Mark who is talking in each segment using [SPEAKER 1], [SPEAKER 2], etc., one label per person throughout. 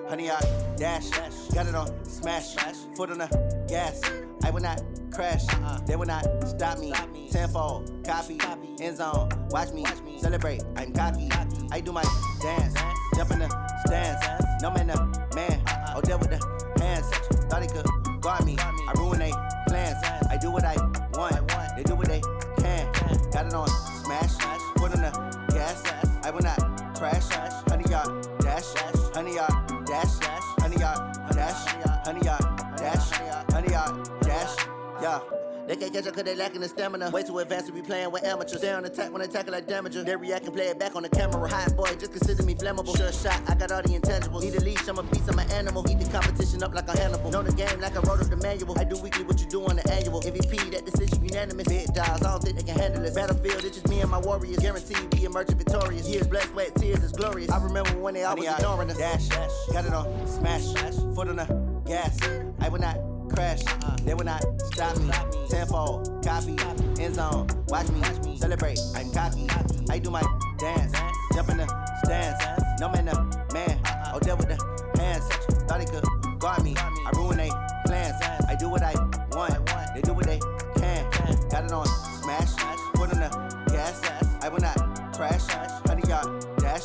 [SPEAKER 1] honey yard, dash, got it on, smash, foot on the gas. I will not crash, they will not stop me. Tenfold, copy, end zone, watch me celebrate. I'm cocky, I do my dance, jump in the stands. No man, man, oh there with the hands. Thought he could guard me, I ruin they plans. I do what I want, they do what they can. Got it on, smash, foot on the gas. I will not crash, honey yard, dash, honey yard, dash, honey yard, dash, honey yard, dash, honey yard, dash, yeah. They can't catch up cause they lacking the stamina. Way too advanced to be playing with amateurs. Stay on attack when they tackle like damager. They react and play it back on the camera. Hot boy, just consider me flammable. Sure shot, I got all the intangibles. Need a leash, I'm a beast, I'm an animal. Eat the competition up like a Hannibal. Know the game like I wrote up the manual. I do weekly what you do on the annual. MVP, that decision unanimous. Big dogs, I don't think they can handle it. Battlefield, it's just me and my warriors. Guaranteed we emerging victorious. Years, blood, sweat, tears, it's glorious. I remember when they always ignoring us. Dash, got it on, smash, foot on the gas. I will not crash, they will not stop me. Tenfold, copy, end zone, watch me celebrate. I'm cocky, I do my dance, jump in the stands. No man, man, oh there with the hands. Thought he could guard me, I ruin they plans. I do what I want, they do what they can. Got it on, smash, foot on the gas. I will not crash, honey yard, dash,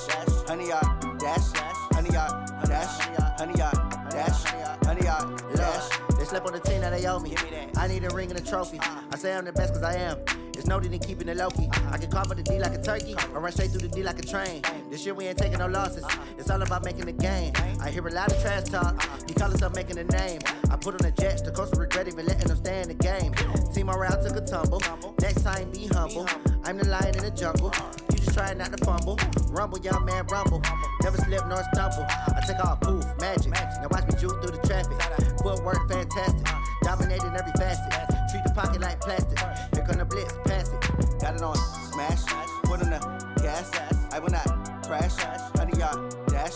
[SPEAKER 1] honey yard, dash, honey yard, dash, honey yard, dash, honey yard, dash. They slept on the team that they owe me. I need a ring and a trophy. I say I'm the best cause I am. It's no need in keeping it low-key. I can carve up the D like a turkey, or run straight through the D like a train. This year we ain't taking no losses. It's all about making the game. I hear a lot of trash talk. He call himself making a name. I put on the Jets, the coach will regret even letting them stay in the game. Team around took a tumble. Next time be humble. I'm the lion in the jungle. You just try not to fumble. Rumble, young man, rumble. Never slip nor stumble. I take off, poof, magic. Now watch me juke through the traffic. Footwork fantastic. Dominating every facet. Treat the pocket like plastic. Here come the blitz, pass it. Got it on, smash. Foot on the gas. I will not crash. Honey yard, dash.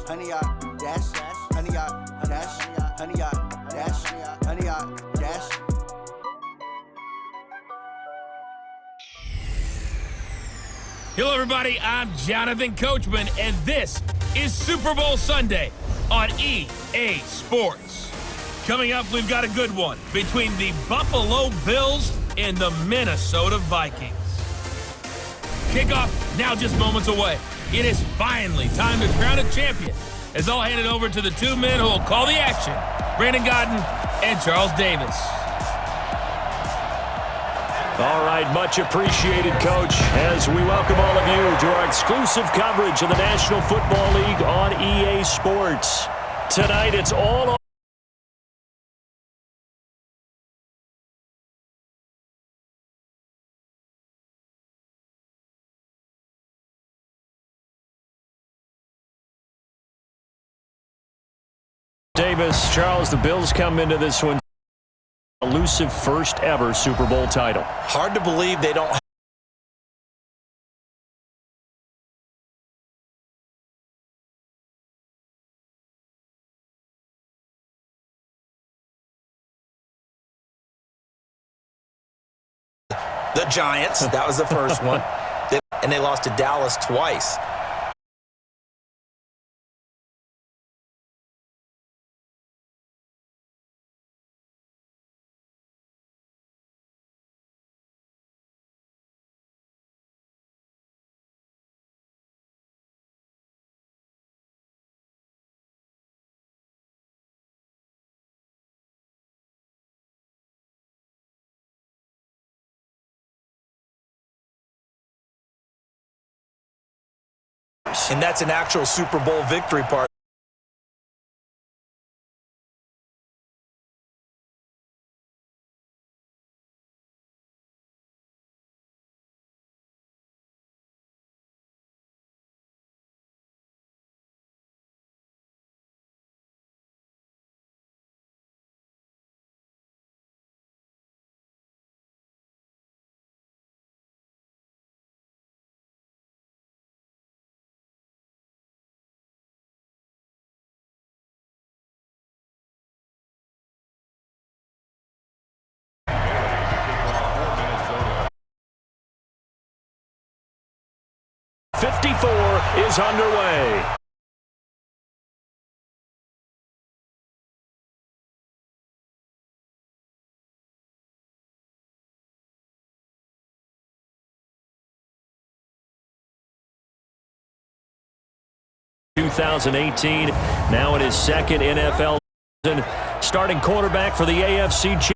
[SPEAKER 1] Honey yard, dash. Honey yard, dash. Honey yard, dash. Honey yard, dash.
[SPEAKER 2] Hello, everybody. I'm Jonathan Coachman, and this is Super Bowl Sunday on EA Sports. Coming up, we've got a good one between the Buffalo Bills and the Minnesota Vikings. Kickoff now just moments away. It is finally time to crown a champion, as I'll hand it over to the two men who will call the action, Brandon Godden and Charles Davis.
[SPEAKER 3] All right, much appreciated, Coach, as we welcome all of you to our exclusive coverage of the National Football League on EA Sports. Tonight, it's all on. Davis, Charles, the Bills come into this one. Elusive first ever Super Bowl title.
[SPEAKER 4] Hard to believe they don't. The Giants, that was the first one. And they lost to Dallas twice. And that's an actual Super Bowl victory part.
[SPEAKER 3] '54 is underway. 2018. Now in his second NFL season, starting quarterback for the AFC Championship.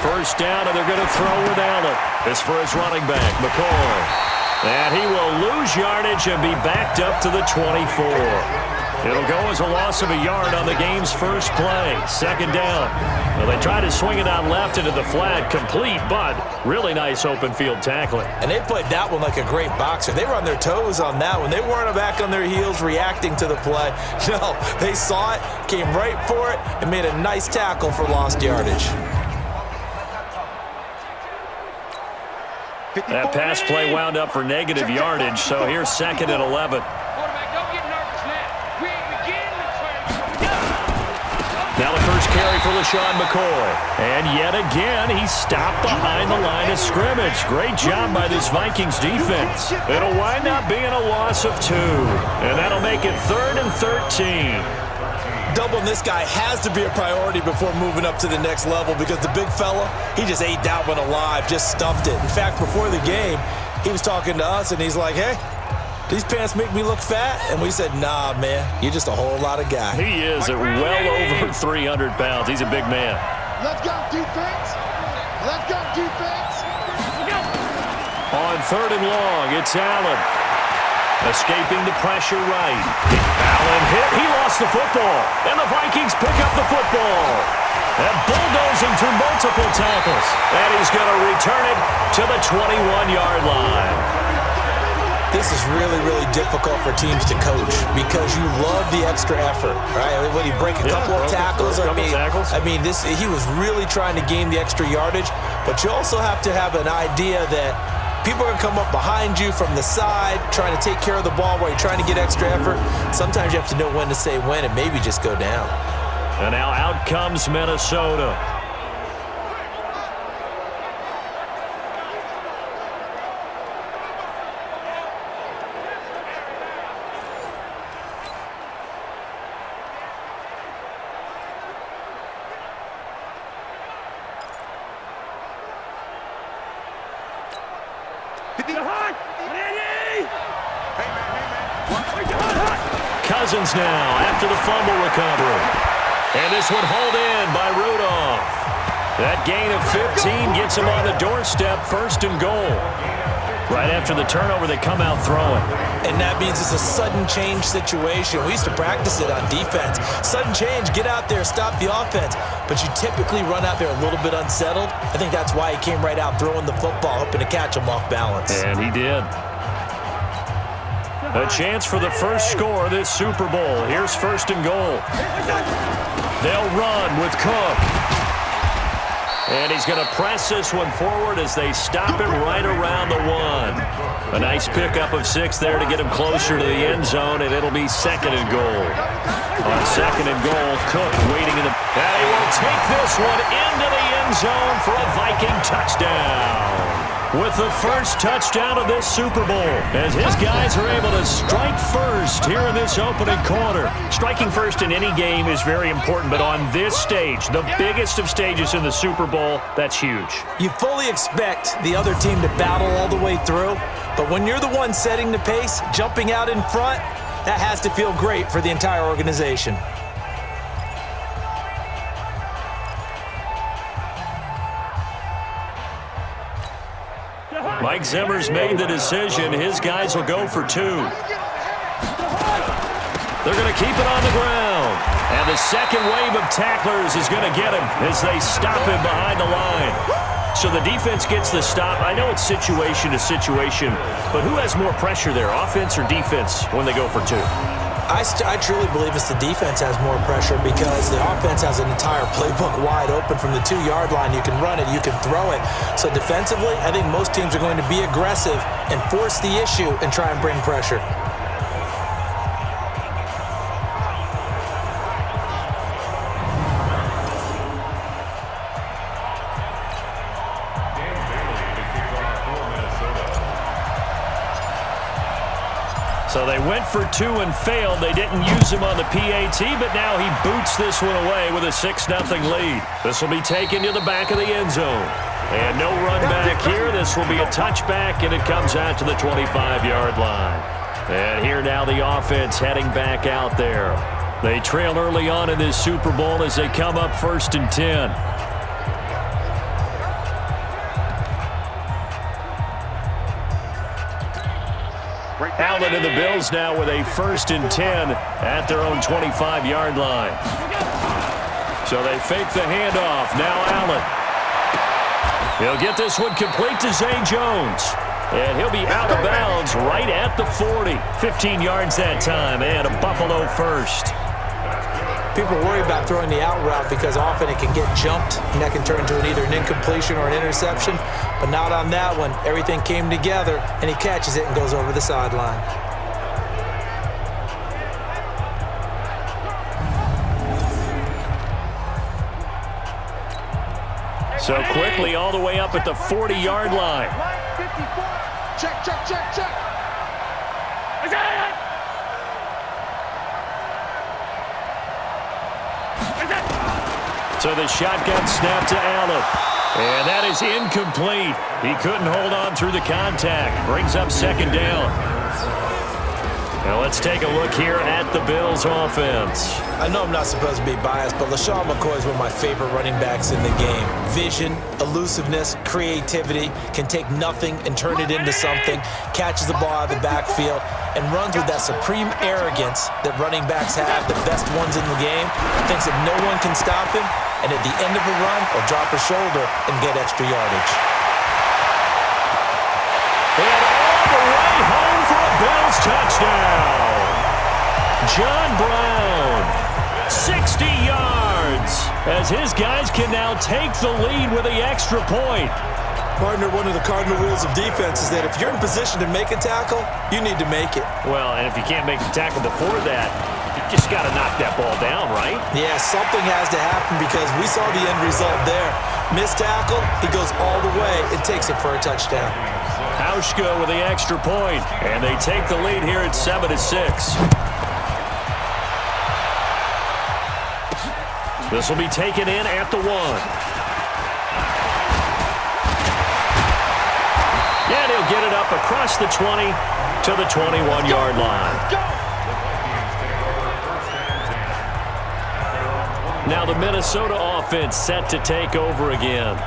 [SPEAKER 3] First down, and they're going to throw with Allen. This for his running back, McCoy. And he will lose yardage and be backed up to the 24. It'll go as a loss of a yard on the game's first play. Second down. Well, they tried to swing it out left into the flat, complete, but really nice open field tackling.
[SPEAKER 4] And they played that one like a great boxer. They were on their toes on that one. They weren't back on their heels reacting to the play. No, they saw it, came right for it, and made a nice tackle for lost yardage.
[SPEAKER 3] That pass play wound up for negative yardage, so here's second and 11. Now the first carry for LaShawn McCoy. And yet again, he stopped behind the line of scrimmage. Great job by this Vikings defense. It'll wind up being a loss of 2. And that'll make it 3rd and 13.
[SPEAKER 4] Doubling this guy has to be a priority before moving up to the next level because the big fella, he just ate that one alive, just stuffed it. In fact, before the game, he was talking to us, and he's like, hey, these pants make me look fat? And we said, nah, man, you're just a whole lot of guy.
[SPEAKER 3] He is at well over 300 pounds. He's a big man.
[SPEAKER 5] Let's go, defense. Let's go, defense.
[SPEAKER 3] On 3rd and long, it's Allen. Escaping the pressure right. Allen hit. He lost the football. And the Vikings pick up the football. And bulldozing through multiple tackles. And he's going to return it to the 21-yard line.
[SPEAKER 4] This is really, really difficult for teams to coach because you love the extra effort, right? When you break a couple of tackles, I mean, he was really trying to gain the extra yardage, but you also have to have an idea that people are going to come up behind you from the side, trying to take care of the ball while you're trying to get extra effort. Sometimes you have to know when to say when and maybe just go down.
[SPEAKER 3] And now out comes Minnesota. Cousins now after the fumble recovery. And this one hauled in by Rudolph. That gain of 15 gets him on the doorstep, 1st and goal. Right after the turnover, they come out throwing.
[SPEAKER 4] And that means it's a sudden change situation. We used to practice it on defense. Sudden change, get out there, stop the offense. But you typically run out there a little bit unsettled. I think that's why he came right out throwing the football, hoping to catch him off balance.
[SPEAKER 3] And he did. A chance for the first score of this Super Bowl. Here's 1st and goal. They'll run with Cook. And he's going to press this one forward as they stop him right around the 1. A nice pickup of 6 there to get him closer to the end zone, and it'll be 2nd and goal. On 2nd and goal, Cook waiting in the... And he will take this one into the end zone for a Viking touchdown. With the first touchdown of this Super Bowl, as his guys are able to strike first here in this opening quarter. Striking first in any game is very important, but on this stage, the biggest of stages in the Super Bowl, that's huge.
[SPEAKER 4] You fully expect the other team to battle all the way through, but when you're the one setting the pace, jumping out in front, that has to feel great for the entire organization.
[SPEAKER 3] Mike Zimmer's made the decision. His guys will go for 2. They're going to keep it on the ground. And the second wave of tacklers is going to get him as they stop him behind the line. So the defense gets the stop. I know it's situation to situation, but who has more pressure there, offense or defense, when they go for 2?
[SPEAKER 4] I truly believe it's the defense has more pressure because the offense has an entire playbook wide open from the 2-yard line. You can run it, you can throw it. So defensively, I think most teams are going to be aggressive and force the issue and try and bring pressure.
[SPEAKER 3] So they They went for 2 and failed. They didn't use him on the PAT, but now he boots this one away with a 6-0 lead. This will be taken to the back of the end zone. And no run back here. This will be a touchback, and it comes out to the 25-yard line. And here now the offense heading back out there. They trail early on in this Super Bowl as they come up 1st and 10. Allen and the Bills now with a 1st and 10 at their own 25-yard line. So they fake the handoff. Now Allen. He'll get this one complete to Zay Jones. And he'll be out of bounds right at the 40. 15 yards that time and a Buffalo first.
[SPEAKER 4] People worry about throwing the out route because often it can get jumped, and that can turn into either an incompletion or an interception. But not on that one. Everything came together, and he catches it and goes over the sideline.
[SPEAKER 3] So quickly all the way up at the 40-yard line.
[SPEAKER 5] Check, check, check, check.
[SPEAKER 3] So the shotgun snap to Allen. And that is incomplete. He couldn't hold on through the contact. Brings up 2nd down. Now let's take a look here at the Bills offense.
[SPEAKER 4] I know I'm not supposed to be biased, but LaShawn McCoy is one of my favorite running backs in the game. Vision, elusiveness, creativity, can take nothing and turn it into something, catches the ball out of the backfield, and runs with that supreme arrogance that running backs have, the best ones in the game, thinks that no one can stop him, and at the end of a run, will drop a shoulder and get extra yardage.
[SPEAKER 3] And all the way home for a Bills touchdown. John Brown, 60 yards, as his guys can now take the lead with the extra point.
[SPEAKER 4] Partner, one of the cardinal rules of defense is that if you're in position to make a tackle, you need to make it.
[SPEAKER 3] Well, and if you can't make the tackle before that, you just got to knock that ball down, right?
[SPEAKER 4] Yeah, something has to happen because we saw the end result there. Missed tackle, he goes all the way and takes it for a touchdown.
[SPEAKER 3] Hauschka with the extra point, and they take the lead here at 7-6. This will be taken in at the 1. And he'll get it up across the 20 to the 21-yard line. Now the Minnesota offense set to take over again.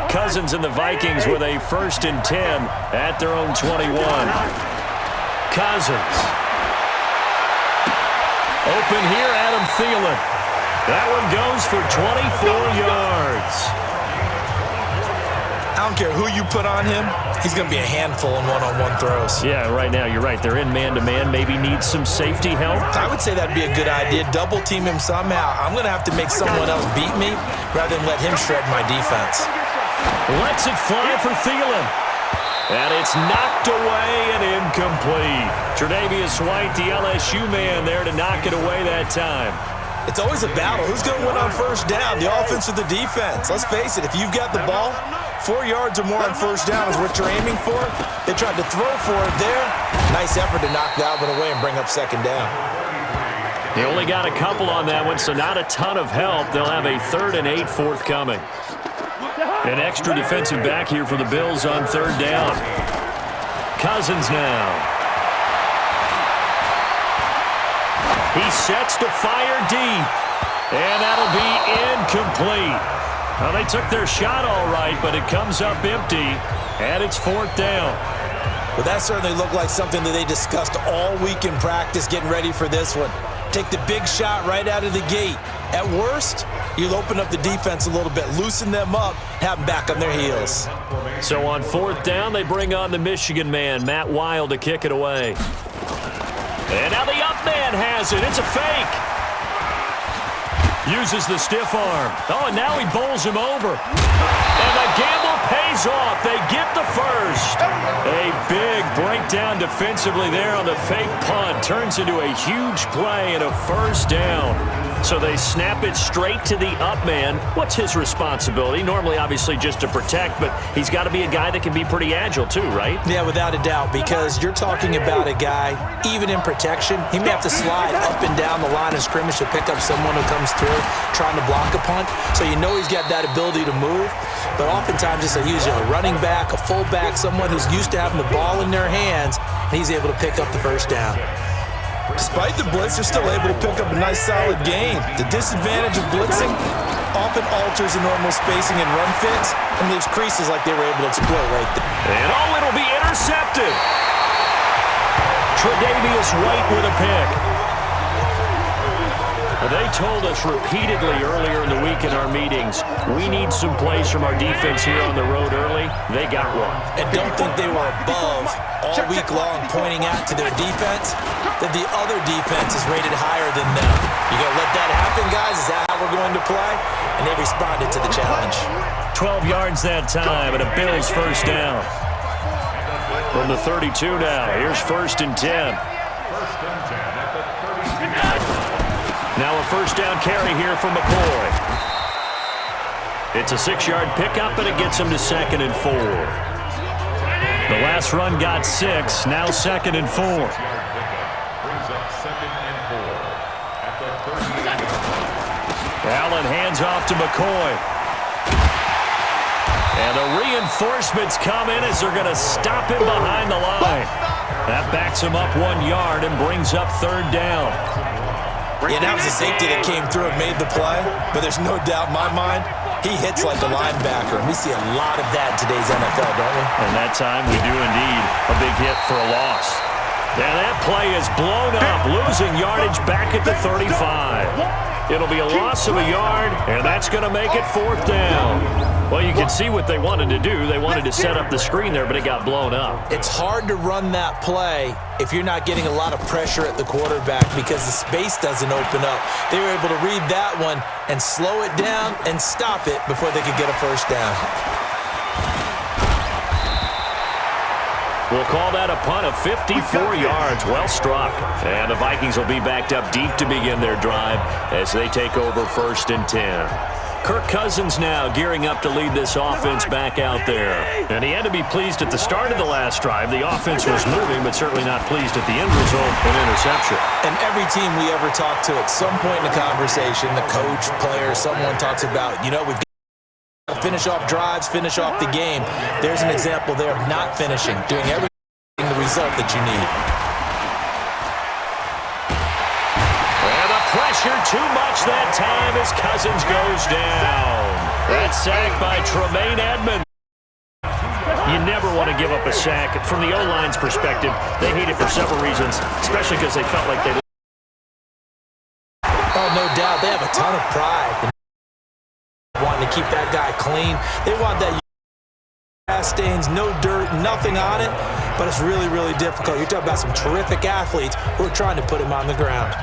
[SPEAKER 3] Cousins and the Vikings with a 1st and 10 at their own 21. Cousins. Open here, Adam Thielen. That one goes for 24 yards.
[SPEAKER 4] I don't care who you put on him, he's going to be a handful in one-on-one throws.
[SPEAKER 3] Yeah, right now, you're right. They're in man-to-man. Maybe needs some safety help.
[SPEAKER 4] I would say that'd be a good idea. Double team him somehow. I'm going to have to make someone else beat me rather than let him shred my defense.
[SPEAKER 3] Lets it fly for Thielen. And it's knocked away and incomplete. Tre'Davious White, the LSU man, there to knock it away that time.
[SPEAKER 4] It's always a battle. Who's going to win on 1st down, the offense or the defense? Let's face it, if you've got the ball, 4 yards or more on 1st down is what you're aiming for. They tried to throw for it there. Nice effort to knock that one away and bring up 2nd down.
[SPEAKER 3] They only got a couple on that one, so not a ton of help. They'll have a 3rd and 8 forthcoming. An extra defensive back here for the Bills on 3rd down. Cousins now. He sets to fire deep. And that'll be incomplete. Well, they took their shot all right, but it comes up empty. And it's 4th down.
[SPEAKER 4] Well, that certainly looked like something that they discussed all week in practice getting ready for this one. Take the big shot right out of the gate. At worst, you'll open up the defense a little bit, loosen them up, have them back on their heels.
[SPEAKER 3] So on 4th down, they bring on the Michigan man, Matt Wild, to kick it away. And now the up man has it. It's a fake. Uses the stiff arm. Oh, and now he bowls him over. And the gamble pays off. They get the first. A big breakdown defensively there on the fake punt. Turns into a huge play and a first down. So they snap it straight to the up man. What's his responsibility? Normally, obviously, just to protect, but he's got to be a guy that can be pretty agile too, right?
[SPEAKER 4] Yeah, without a doubt, because you're talking about a guy, even in protection, he may have to slide up and down the line of scrimmage to pick up someone who comes through trying to block a punt. So you know he's got that ability to move, but oftentimes it's usually a running back, a fullback, someone who's used to having the ball in their hands, and he's able to pick up the first down.
[SPEAKER 6] Despite the blitz, they're still able to pick up a nice, solid gain. The disadvantage of blitzing often alters the normal spacing and run fits and leaves creases like they were able to exploit right there.
[SPEAKER 3] And it'll be intercepted. Tre'Davious White with a pick. They told us repeatedly earlier in the week in our meetings, we need some plays from our defense here on the road early. They got one.
[SPEAKER 4] And don't think they were above all week long pointing out to their defense that the other defense is rated higher than them. You going to let that happen, guys? Is that how we're going to play? And they responded to the challenge.
[SPEAKER 3] 12 yards that time and a Bills first down. From the 32 now, here's 1st and 10. Now a first down carry here from McCoy. It's a 6-yard pickup, and it gets him to 2nd and 4. The last run got 6, now 2nd and 4. Allen hands off to McCoy. And the reinforcements come in as they're going to stop him behind the line. That backs him up 1 yard and brings up 3rd down.
[SPEAKER 4] Yeah, that was a safety that came through and made the play, but there's no doubt in my mind, he hits like a linebacker, and we see a lot of that in today's NFL, don't we?
[SPEAKER 3] And that time we do indeed a big hit for a loss. And that play is blown up, losing yardage back at the 35. It'll be a loss of a yard, and that's going to make it 4th down. Well, you can see what they wanted to do. They wanted to set up the screen there, but it got blown up.
[SPEAKER 4] It's hard to run that play if you're not getting a lot of pressure at the quarterback because the space doesn't open up. They were able to read that one and slow it down and stop it before they could get a first down.
[SPEAKER 3] We'll call that a punt of 54 yards. Well struck. And the Vikings will be backed up deep to begin their drive as they take over 1st and 10. Kirk Cousins now gearing up to lead this offense back out there. And he had to be pleased at the start of the last drive. The offense was moving, but certainly not pleased at the end result, an interception.
[SPEAKER 4] And every team we ever talk to at some point in the conversation, the coach, player, someone talks about, we've got to finish off drives, finish off the game. There's an example there of not finishing, doing everything the result that you need.
[SPEAKER 3] Pressure too much that time as Cousins goes down. That sack by Tremaine Edmonds. You never want to give up a sack. From the O-line's perspective, they hate it for several reasons, especially because they felt like they...
[SPEAKER 4] Oh, no doubt. They have a ton of pride. Wanting to keep that guy clean. They want that grass stains, no dirt, nothing on it. But it's really, really difficult. You're talking about some terrific athletes who are trying to put him on the ground.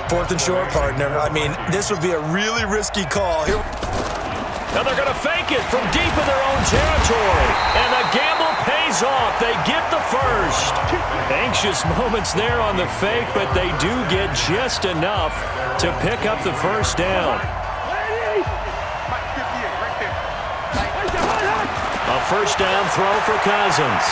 [SPEAKER 6] 4th and short, partner. I mean, this would be a really risky call. Here.
[SPEAKER 3] Now they're going to fake it from deep in their own territory. And the gamble pays off. They get the first. Anxious moments there on the fake, but they do get just enough to pick up the first down. A first down throw for Cousins.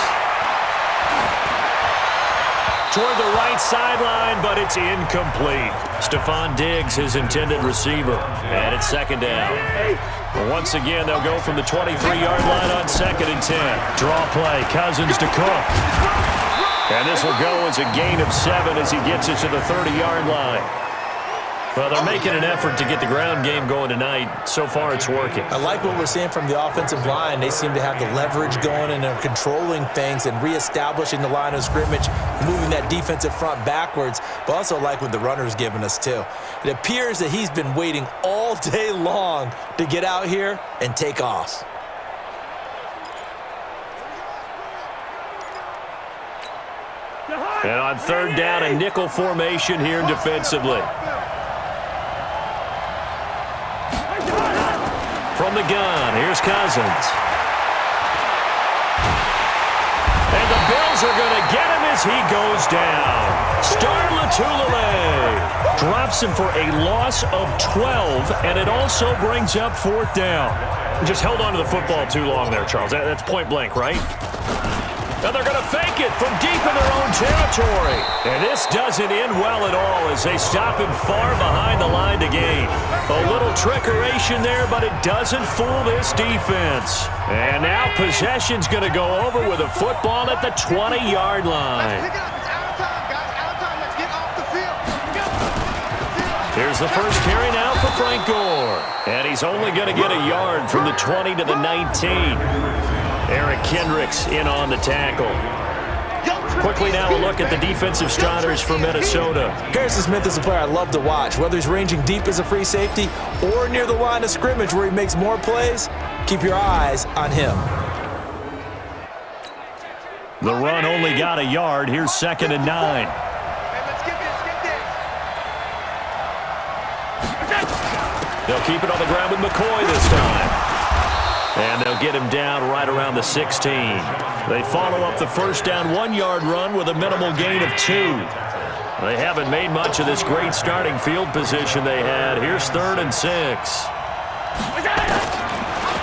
[SPEAKER 3] Toward the right sideline, but it's incomplete. Stephon Diggs, his intended receiver. And it's 2nd down. Once again, they'll go from the 23-yard line on 2nd and 10. Draw play, Cousins to Cook. And this will go as a gain of 7 as he gets it to the 30-yard line. Well, they're making an effort to get the ground game going tonight. So far, it's working.
[SPEAKER 4] I like what we're seeing from the offensive line. They seem to have the leverage going and are controlling things and reestablishing the line of scrimmage, moving that defensive front backwards, but also like what the runner's giving us, too. It appears that he's been waiting all day long to get out here and take off.
[SPEAKER 3] And on 3rd down, a nickel formation here defensively. From the gun, here's Cousins. Bills are going to get him as he goes down. Star Latulippe drops him for a loss of 12, and it also brings up 4th down. Just held on to the football too long there, Charles. That's point blank, right? Now they're going to fake it from deep in their own territory. And this doesn't end well at all as they stop him far behind the line to gain. A little trickeration there, but it doesn't fool this defense. And now possession's going to go over with a football at the 20-yard line.
[SPEAKER 5] Pick it up. It's out of time, guys. Out of time. Let's get off the field.
[SPEAKER 3] Here's the first carry now for Frank Gore. And he's only going to get a yard from the 20 to the 19. Eric Kendricks in on the tackle. Quickly now a look at the defensive starters for Minnesota.
[SPEAKER 4] Harrison Smith is a player I love to watch. Whether he's ranging deep as a free safety or near the line of scrimmage where he makes more plays, keep your eyes on him.
[SPEAKER 3] The run only got a yard. Here's 2nd and 9. They'll keep it on the ground with McCoy this time. And they'll get him down right around the 16. They follow up the first down 1-yard run with a minimal gain of 2. They haven't made much of this great starting field position they had. Here's 3rd and 6.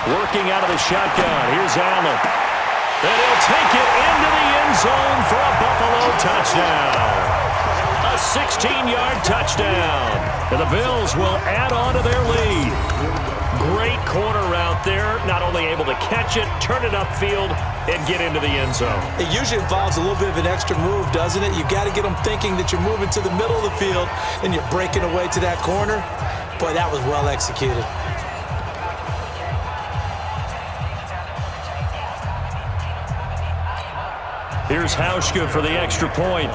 [SPEAKER 3] Working out of the shotgun. Here's Allen. And he'll take it into the end zone for a Buffalo touchdown. A 16-yard touchdown. And the Bills will add on to their lead. Great corner route there. Not only able to catch it, turn it upfield, and get into the end zone.
[SPEAKER 4] It usually involves a little bit of an extra move, doesn't it? You've got to get them thinking that you're moving to the middle of the field and you're breaking away to that corner. Boy, that was well executed.
[SPEAKER 3] Here's Hauschka for the extra point.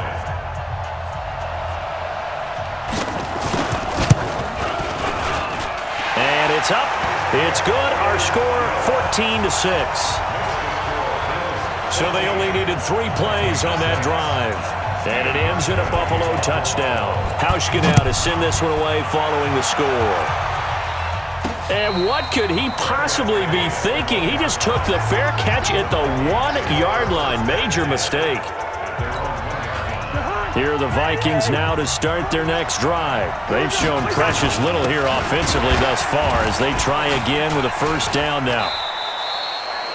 [SPEAKER 3] And it's up. It's good. Our score, 14-6. So they only needed 3 plays on that drive. And it ends in a Buffalo touchdown. Hauschka now to send this one away following the score. And what could he possibly be thinking? He just took the fair catch at the 1-yard line. Major mistake. Here are the Vikings now to start their next drive. They've shown precious little here offensively thus far as they try again with a first down now.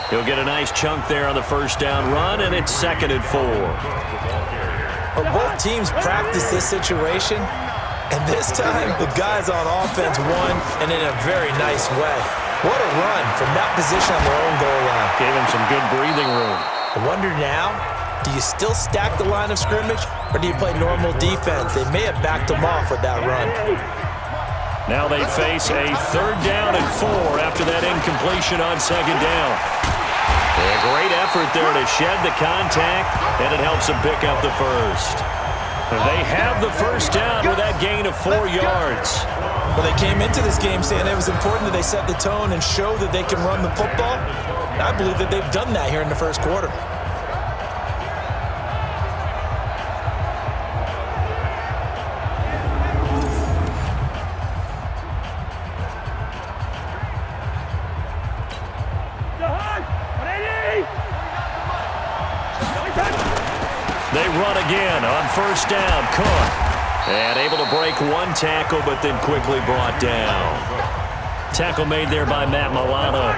[SPEAKER 3] He'll get a nice chunk there on the first down run, and it's 2nd and 4.
[SPEAKER 4] Well, both teams practice this situation, and this time the guys on offense won, and in a very nice way. What a run from that position on their own goal line.
[SPEAKER 3] Gave him some good breathing room.
[SPEAKER 4] I wonder now, do you still stack the line of scrimmage, or do you play normal defense? They may have backed them off with that run.
[SPEAKER 3] Now they face a 3rd down and 4 after that incompletion on 2nd down. A great effort there to shed the contact, and it helps them pick up the first. They have the first down with that gain of 4 yards.
[SPEAKER 4] Well, they came into this game saying it was important that they set the tone and show that they can run the football. And I believe that they've done that here in the first quarter.
[SPEAKER 3] They run again on first down. Cook. And able to break 1 tackle, but then quickly brought down. Tackle made there by Matt Milano.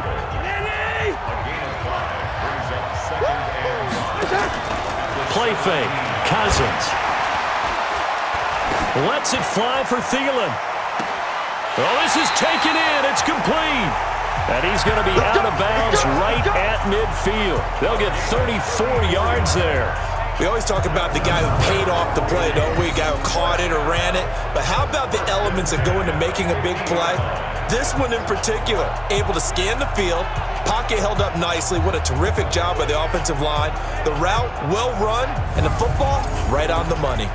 [SPEAKER 3] Play fake. Cousins. Lets it fly for Thielen. Oh, this is taken in. It's complete. And he's going to be out of bounds right at midfield. They'll get 34 yards there.
[SPEAKER 4] We always talk about the guy who paid off the play, don't we? The guy who caught it or ran it. But how about the elements that go into making a big play? This one in particular, able to scan the field, pocket held up nicely. What a terrific job by the offensive line. The route, well run, and the football, right on the money.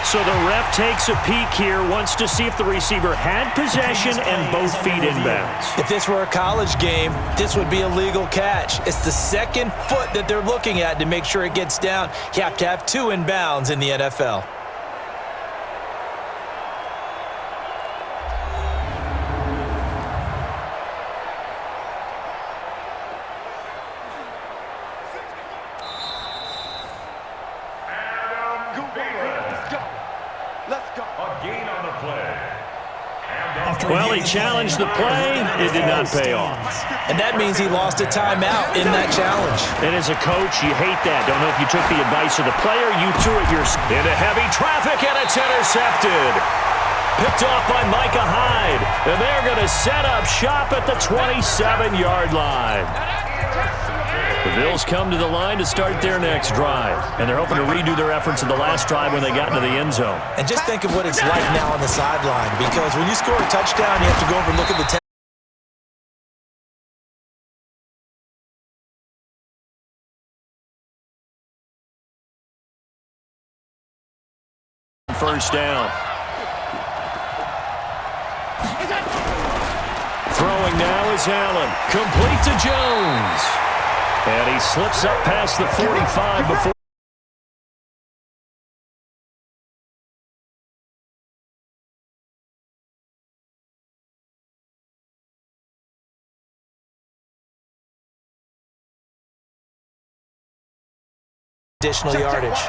[SPEAKER 3] So the ref takes a peek here, wants to see if the receiver had possession and both feet inbounds.
[SPEAKER 4] If this were a college game, this would be a legal catch. It's the second foot that they're looking at to make sure it gets down. You have to have 2 inbounds in the NFL.
[SPEAKER 3] A gain on the play. Well, he challenged the play. It did not pay off.
[SPEAKER 4] And that means he lost a timeout in that challenge.
[SPEAKER 3] And as a coach, you hate that. Don't know if you took the advice of the player. You threw it yourself. Into heavy traffic, and it's intercepted. Picked off by Micah Hyde. And they're going to set up shop at the 27-yard line. The Bills come to the line to start their next drive. And they're hoping to redo their efforts in the last drive when they got into the end zone.
[SPEAKER 4] And just think of what it's like now on the sideline. Because when you score a touchdown, you have to go over and look at the
[SPEAKER 3] first down. Throwing now is Allen. Complete to Jones. And he slips up past the 45 before.
[SPEAKER 4] additional yardage.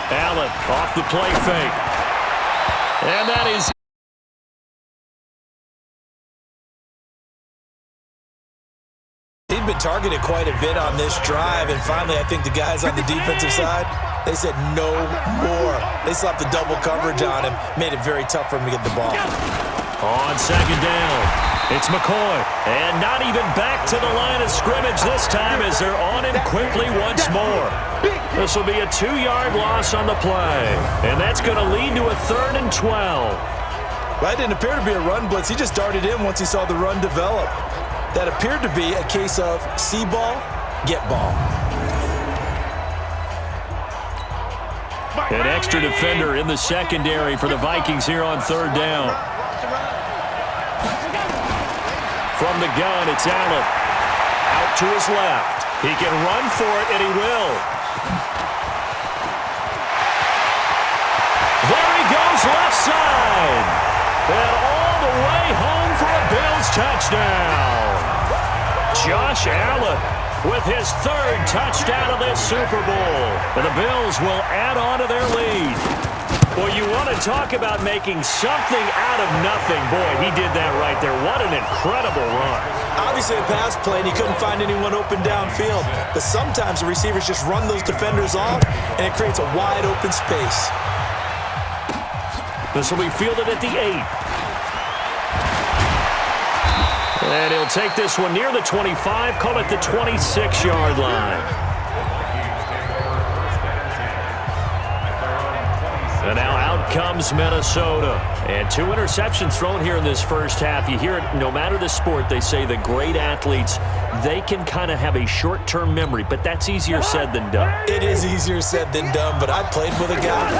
[SPEAKER 3] Allen off the play fake. And that is...
[SPEAKER 4] He'd been targeted quite a bit on this drive, and finally I think the guys on the defensive side, they said no more. They slapped the double coverage on him, made it very tough for him to get the ball.
[SPEAKER 3] On second down, it's McCoy. And not even back to the line of scrimmage this time as they're on him quickly once more. This will be a 2-yard loss on the play, and that's going to lead to a 3rd and 12.
[SPEAKER 4] Well, it didn't appear to be a run blitz. He just darted in once he saw the run develop. That appeared to be a case of see ball, get ball.
[SPEAKER 3] An extra defender in the secondary for the Vikings here on 3rd down. From the gun, it's Allen. Out to his left. He can run for it, and he will. There he goes, left side. And all the way home for a Bills touchdown. Josh Allen with his 3rd touchdown of this Super Bowl. And the Bills will add on to their lead. Well, you want to talk about making something out of nothing. Boy, he did that right there. What an incredible run.
[SPEAKER 4] Obviously a pass play, and he couldn't find anyone open downfield. But sometimes the receivers just run those defenders off, and it creates a wide open space.
[SPEAKER 3] This will be fielded at the 8. And he'll take this one near the 25, call it the 26-yard line. And now out comes Minnesota. And 2 interceptions thrown here in this first half. You hear it, no matter the sport, they say the great athletes, they can kind of have a short-term memory, but that's easier said than done.
[SPEAKER 4] It is easier said than done, but I played with a guy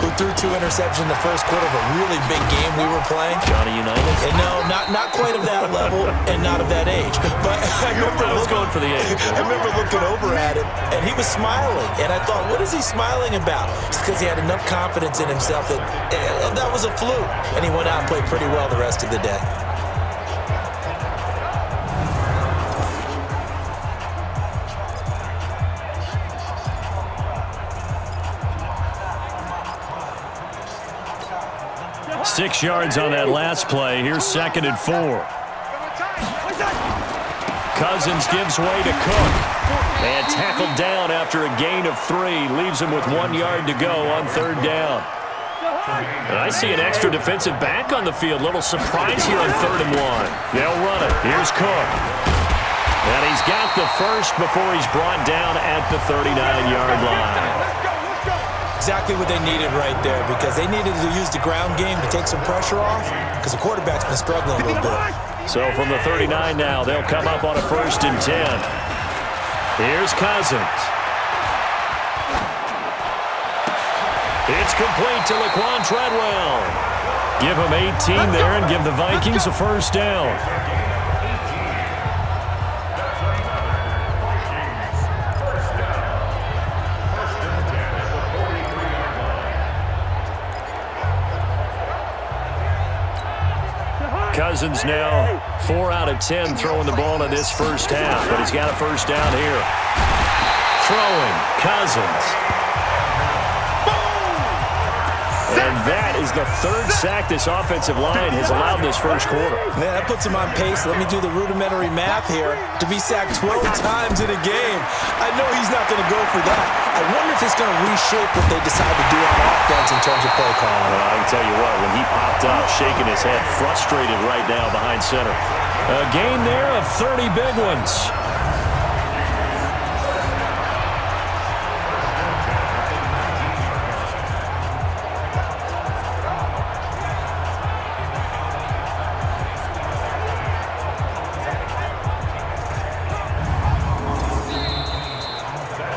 [SPEAKER 4] who threw 2 interceptions in the first quarter of a really big game we were playing.
[SPEAKER 3] Johnny United?
[SPEAKER 4] And no, not quite of that level and not of that age. But I
[SPEAKER 3] was going for the age.
[SPEAKER 4] I remember looking over at him, and he was smiling. And I thought, what is he smiling about? It's because he had enough confidence in himself that that was a fluke. And he went out and played pretty well the rest of the day.
[SPEAKER 3] Six yards on that last play. Here's 2nd and 4. Cousins gives way to Cook. And tackled down after a gain of 3. Leaves him with 1 yard to go on 3rd down. And I see an extra defensive back on the field. Little surprise here on 3rd and 1. They'll run it. Here's Cook. And he's got the first before he's brought down at the 39-yard line.
[SPEAKER 4] Exactly what they needed right there, because they needed to use the ground game to take some pressure off, because the quarterback's been struggling a little bit.
[SPEAKER 3] So from the 39 now, they'll come up on a 1st and 10. Here's Cousins. It's complete to Laquan Treadwell. Give him 18 there and give the Vikings a 1st down. Cousins now 4 out of 10 throwing the ball in this first half, but he's got a 1st down here. Throwing, Cousins. And that is the third sack this offensive line has allowed this first quarter.
[SPEAKER 6] Man, that puts him on pace. Let me do the rudimentary math here. To be sacked 12 times in a game, I know he's not going to go for that. I wonder if it's going to reshape what they decide to do on offense in terms of play calling.
[SPEAKER 3] Well, I can tell you what, when he popped up, shaking his head, frustrated right now behind center. A gain there of 30 big ones.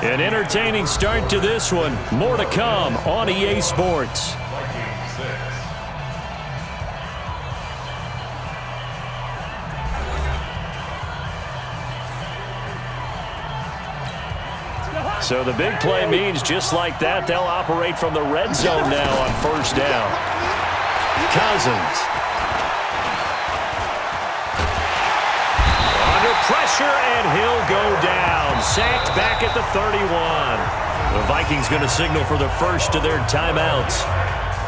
[SPEAKER 3] An entertaining start to this one. More to come on EA Sports. So the big play means just like that, they'll operate from the red zone now on first down. Cousins. Under pressure, and he'll go down. Sacked back at the 31. The Vikings going to signal for the first of their timeouts.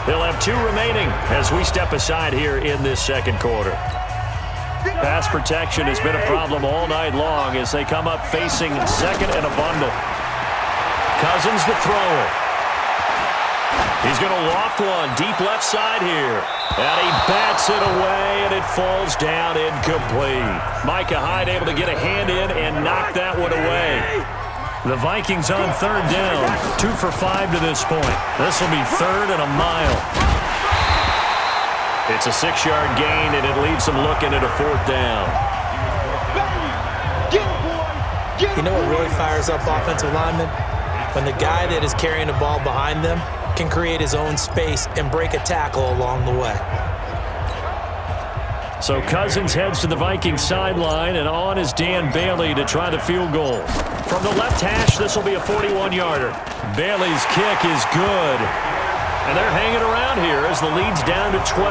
[SPEAKER 3] They'll have 2 remaining as we step aside here in this second quarter. Pass protection has been a problem all night long as they come up facing second and a bundle. Cousins to throw it. He's going to loft one deep left side here. And he bats it away, and it falls down incomplete. Micah Hyde able to get a hand in and knock that one away. The Vikings on third down. 2 for 5 to this point. This will be third and a mile. It's a 6-yard gain, and it leaves them looking at a fourth down.
[SPEAKER 4] You know what really fires up offensive linemen? When the guy that is carrying the ball behind them can create his own space and break a tackle along the way.
[SPEAKER 3] So Cousins heads to the Vikings sideline, and on is Dan Bailey to try the field goal. From the left hash, this will be a 41-yarder. Bailey's kick is good. And they're hanging around here as the lead's down to 12.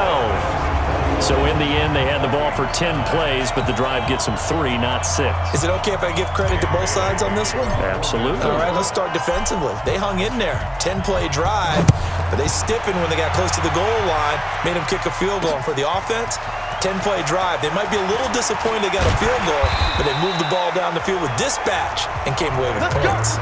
[SPEAKER 3] So in the end, they had the ball for 10 plays, but the drive gets them 3, not 6.
[SPEAKER 6] Is it okay if I give credit to both sides on this one?
[SPEAKER 3] Absolutely.
[SPEAKER 6] All right, let's start defensively. They hung in there. 10-play drive, but they stiffened when they got close to the goal line, made them kick a field goal. And for the offense, 10-play drive. They might be a little disappointed they got a field goal, but they moved the ball down the field with dispatch and came away with points.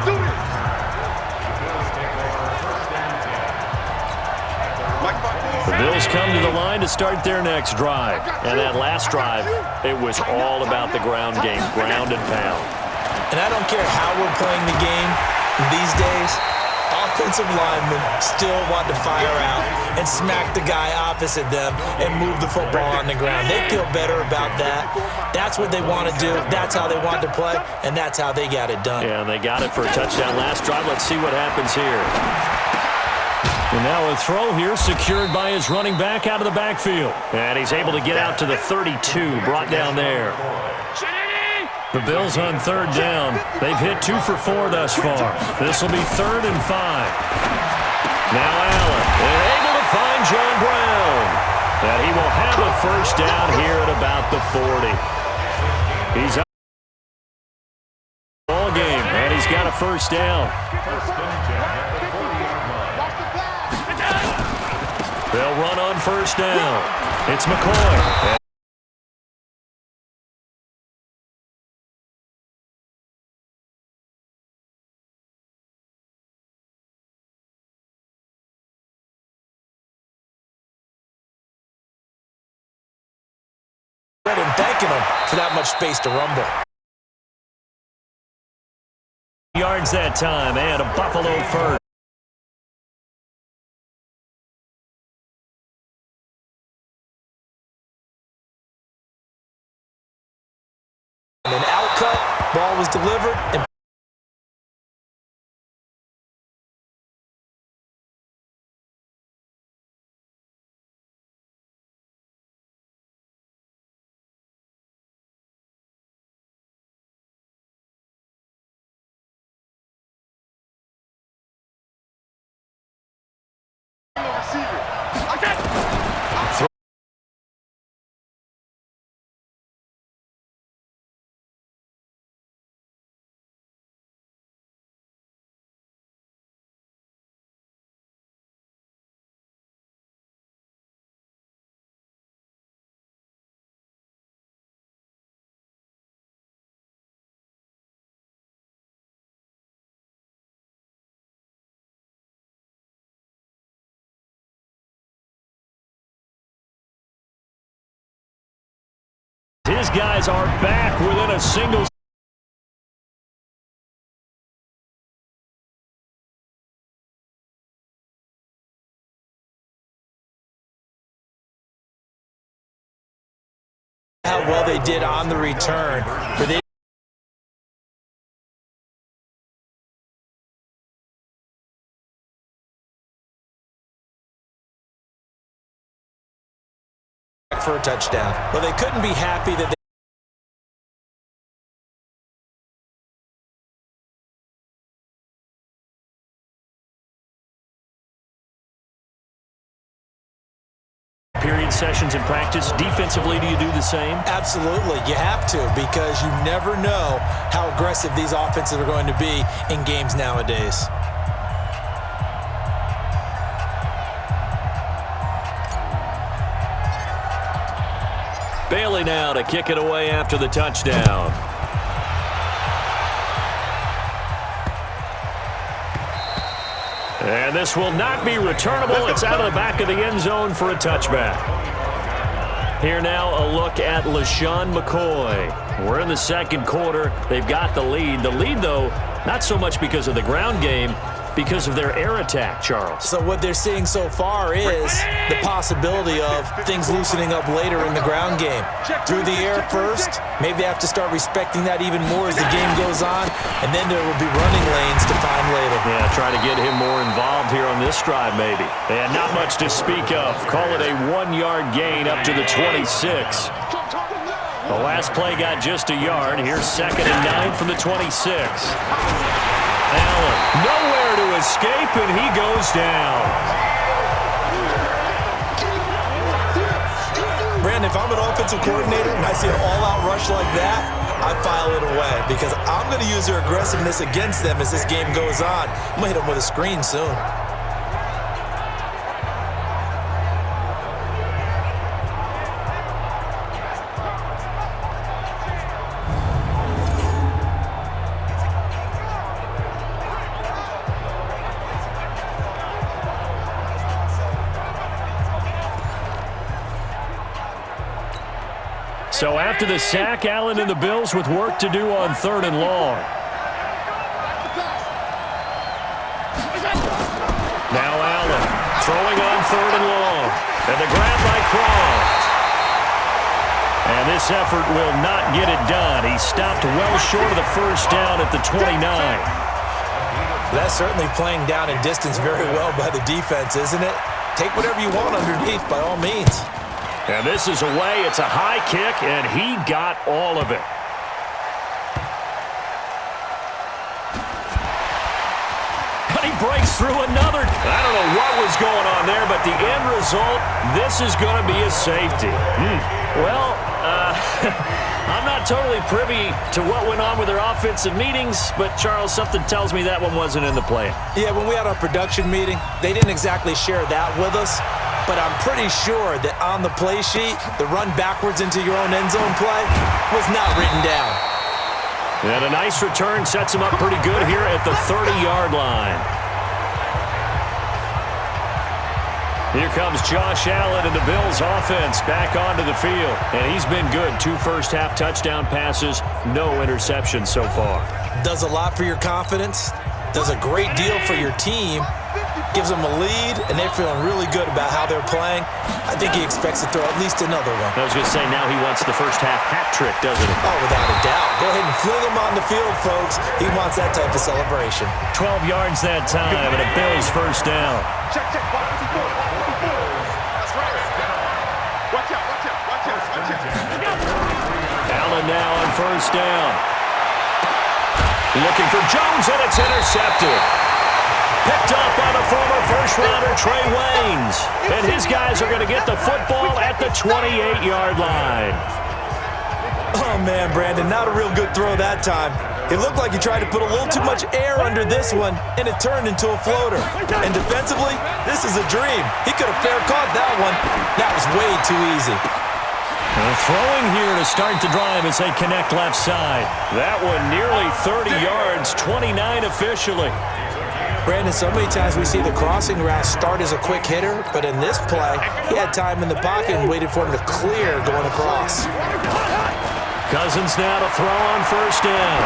[SPEAKER 3] The Bills come to the line to start their next drive. And that last drive, it was all about the ground game, ground and pound.
[SPEAKER 6] And I don't care how we're playing the game these days, offensive linemen still want to fire out and smack the guy opposite them and move the football on the ground. They feel better about that. That's what they want to do. That's how they want to play, and that's how they got it done.
[SPEAKER 3] Yeah, and they got it for a touchdown last drive. Let's see what happens here. And now a throw here secured by his running back out of the backfield. And he's able to get out to the 32, brought down there. The Bills on third down. They've hit 2 for 4 thus far. This will be 3rd and 5. Now Allen, and able to find John Brown. And he will have a first down here at about the 40. He's out all game, and he's got a first down. They'll run on first down. It's McCoy.
[SPEAKER 6] And thanking him for that much space to rumble.
[SPEAKER 3] Yards that time, and a Buffalo first.
[SPEAKER 6] And an out cut, ball was delivered, and
[SPEAKER 3] these guys are back within a single
[SPEAKER 6] how well they did on the return. For a touchdown. Well, they couldn't be happy that
[SPEAKER 3] period sessions in practice. Defensively, do you do the same?
[SPEAKER 6] Absolutely. You have to, because you never know how aggressive these offenses are going to be in games nowadays.
[SPEAKER 3] Bailey now to kick it away after the touchdown. And this will not be returnable. It's out of the back of the end zone for a touchback. Here now a look at LaShawn McCoy. We're in the second quarter. They've got the lead. The lead, though, not so much because of the ground game, because of their air attack, Charles.
[SPEAKER 6] So what they're seeing so far is the possibility of things loosening up later in the ground game. Through the air first, maybe they have to start respecting that even more as the game goes on, and then there will be running lanes to find later.
[SPEAKER 3] Yeah, try to get him more involved here on this drive maybe. And not much to speak of. Call it a 1-yard gain up to the 26. The last play got just a yard. Here's 2nd and 9 from the 26. Allen, nowhere to escape, and he goes down.
[SPEAKER 6] Brandon, if I'm an offensive coordinator and I see an all-out rush like that, I file it away because I'm going to use their aggressiveness against them as this game goes on. I'm going to hit them with a screen soon.
[SPEAKER 3] So after the sack, Allen and the Bills with work to do on 3rd and long. Now Allen throwing on 3rd and long. And the grab by Croft. And this effort will not get it done. He stopped well short of the first down at the 29.
[SPEAKER 6] That's certainly playing down in distance very well by the defense, isn't it? Take whatever you want underneath by all means.
[SPEAKER 3] And this is away. It's a high kick, and he got all of it. But he breaks through another. I don't know what was going on there, but the end result, this is going to be a safety. Well, I'm not totally privy to what went on with their offensive meetings, but, Charles, something tells me that one wasn't in the plan.
[SPEAKER 6] Yeah, when we had our production meeting, they didn't exactly share that with us. But I'm pretty sure that on the play sheet, the run backwards into your own end zone play was not written down.
[SPEAKER 3] And a nice return sets him up pretty good here at the 30-yard line. Here comes Josh Allen and the Bills offense back onto the field. And he's been good. 2 first-half touchdown passes, no interceptions so far.
[SPEAKER 6] Does a lot for your confidence, does a great deal for your team, gives them a lead, and they're feeling really good about how they're playing. I think he expects to throw at least another one.
[SPEAKER 3] I was going to say, now he wants the first-half hat trick, doesn't he?
[SPEAKER 6] Oh, without a doubt. Go ahead and fling him on the field, folks. He wants that type of celebration.
[SPEAKER 3] 12 yards that time, and a Bills first down.
[SPEAKER 5] Check. That's right. Watch out.
[SPEAKER 3] Allen now on first down. Looking for Jones, and it's intercepted. Picked up by the former first-rounder Trey Waynes. And his guys are going to get the football at the 28-yard line.
[SPEAKER 6] Oh, man, Brandon, not a real good throw that time. It looked like he tried to put a little too much air under this one, and it turned into a floater. And defensively, this is a dream. He could have fair caught that one. That was way too easy.
[SPEAKER 3] Throwing here to start the drive as they connect left side. That one nearly 30 yards, 29 officially.
[SPEAKER 6] Brandon, so many times we see the crossing route start as a quick hitter, but in this play, he had time in the pocket and waited for him to clear going across.
[SPEAKER 3] Cousins now to throw on first down.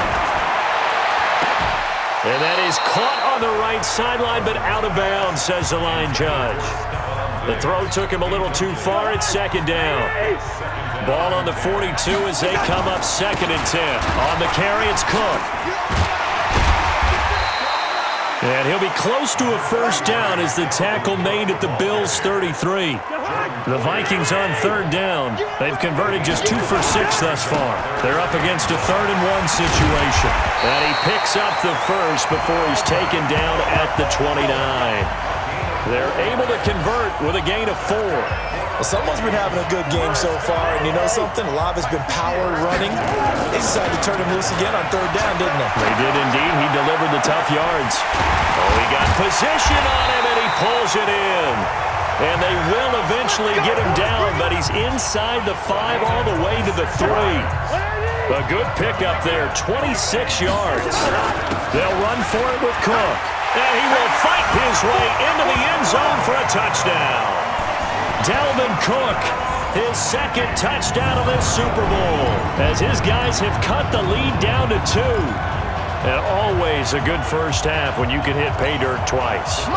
[SPEAKER 3] And that is caught on the right sideline, but out of bounds, says the line judge. The throw took him a little too far. It's second down. Ball on the 42 as they come up 2nd and 10. On the carry, it's Cook. And he'll be close to a first down as the tackle made at the Bills' 33. The Vikings on 3rd down. They've converted just 2 for 6 thus far. They're up against a 3rd and 1 situation. And he picks up the first before he's taken down at the 29. They're able to convert with a gain of 4.
[SPEAKER 6] Well, someone's been having a good game so far, and you know something? A lot of it's been power running. They decided to turn him loose again on 3rd down, didn't they?
[SPEAKER 3] They did indeed. He delivered the tough yards. Oh, he got position on him, and he pulls it in. And they will eventually get him down, but he's inside the 5 all the way to the 3. A good pickup there, 26 yards. They'll run for it with Cook. And he will fight his way into the end zone for a touchdown. Dalvin Cook, his 2nd touchdown of this Super Bowl, as his guys have cut the lead down to 2. And always a good first half when you can hit pay dirt twice.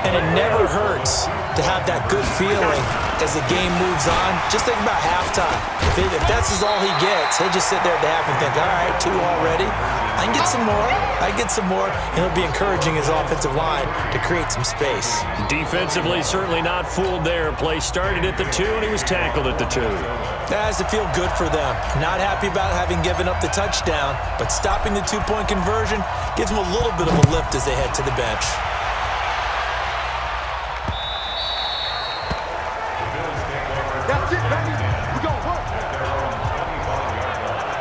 [SPEAKER 6] And it never hurts to have that good feeling as the game moves on. Just think about halftime. If that's all he gets, he'll just sit there at the half and think, all right, 2 already. I can get some more. I can get some more. And he'll be encouraging his offensive line to create some space.
[SPEAKER 3] Defensively, certainly not fooled there. Play started at the 2, and he was tackled at the 2.
[SPEAKER 6] That has to feel good for them. Not happy about having given up the touchdown, but stopping the 2-point conversion gives them a little bit of a lift as they head to the bench.
[SPEAKER 5] That's it, baby. We're going to work.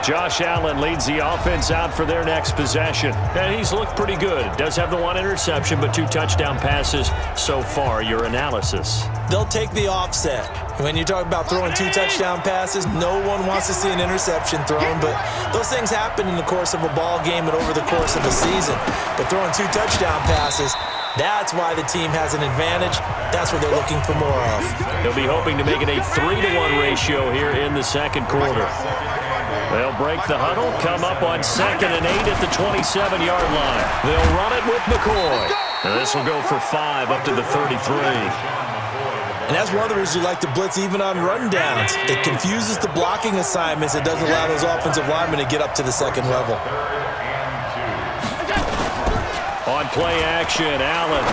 [SPEAKER 3] Josh Allen leads the offense out for their next possession. And he's looked pretty good. Does have the 1 interception, but 2 touchdown passes so far. Your analysis?
[SPEAKER 6] They'll take the offset. When you talk about throwing 2 touchdown passes, no one wants to see an interception thrown, but those things happen in the course of a ball game and over the course of a season. But throwing 2 touchdown passes, that's why the team has an advantage. That's what they're looking for more of.
[SPEAKER 3] They'll be hoping to make it a 3-to-1 ratio here in the 2nd quarter. They'll break the huddle, come up on 2nd and 8 at the 27-yard line. They'll run it with McCoy. And this will go for 5 up to the 33.
[SPEAKER 6] And that's one of the reasons you like to blitz even on rundowns. It confuses the blocking assignments. It doesn't allow those offensive linemen to get up to the 2nd level.
[SPEAKER 3] On play action, Allen.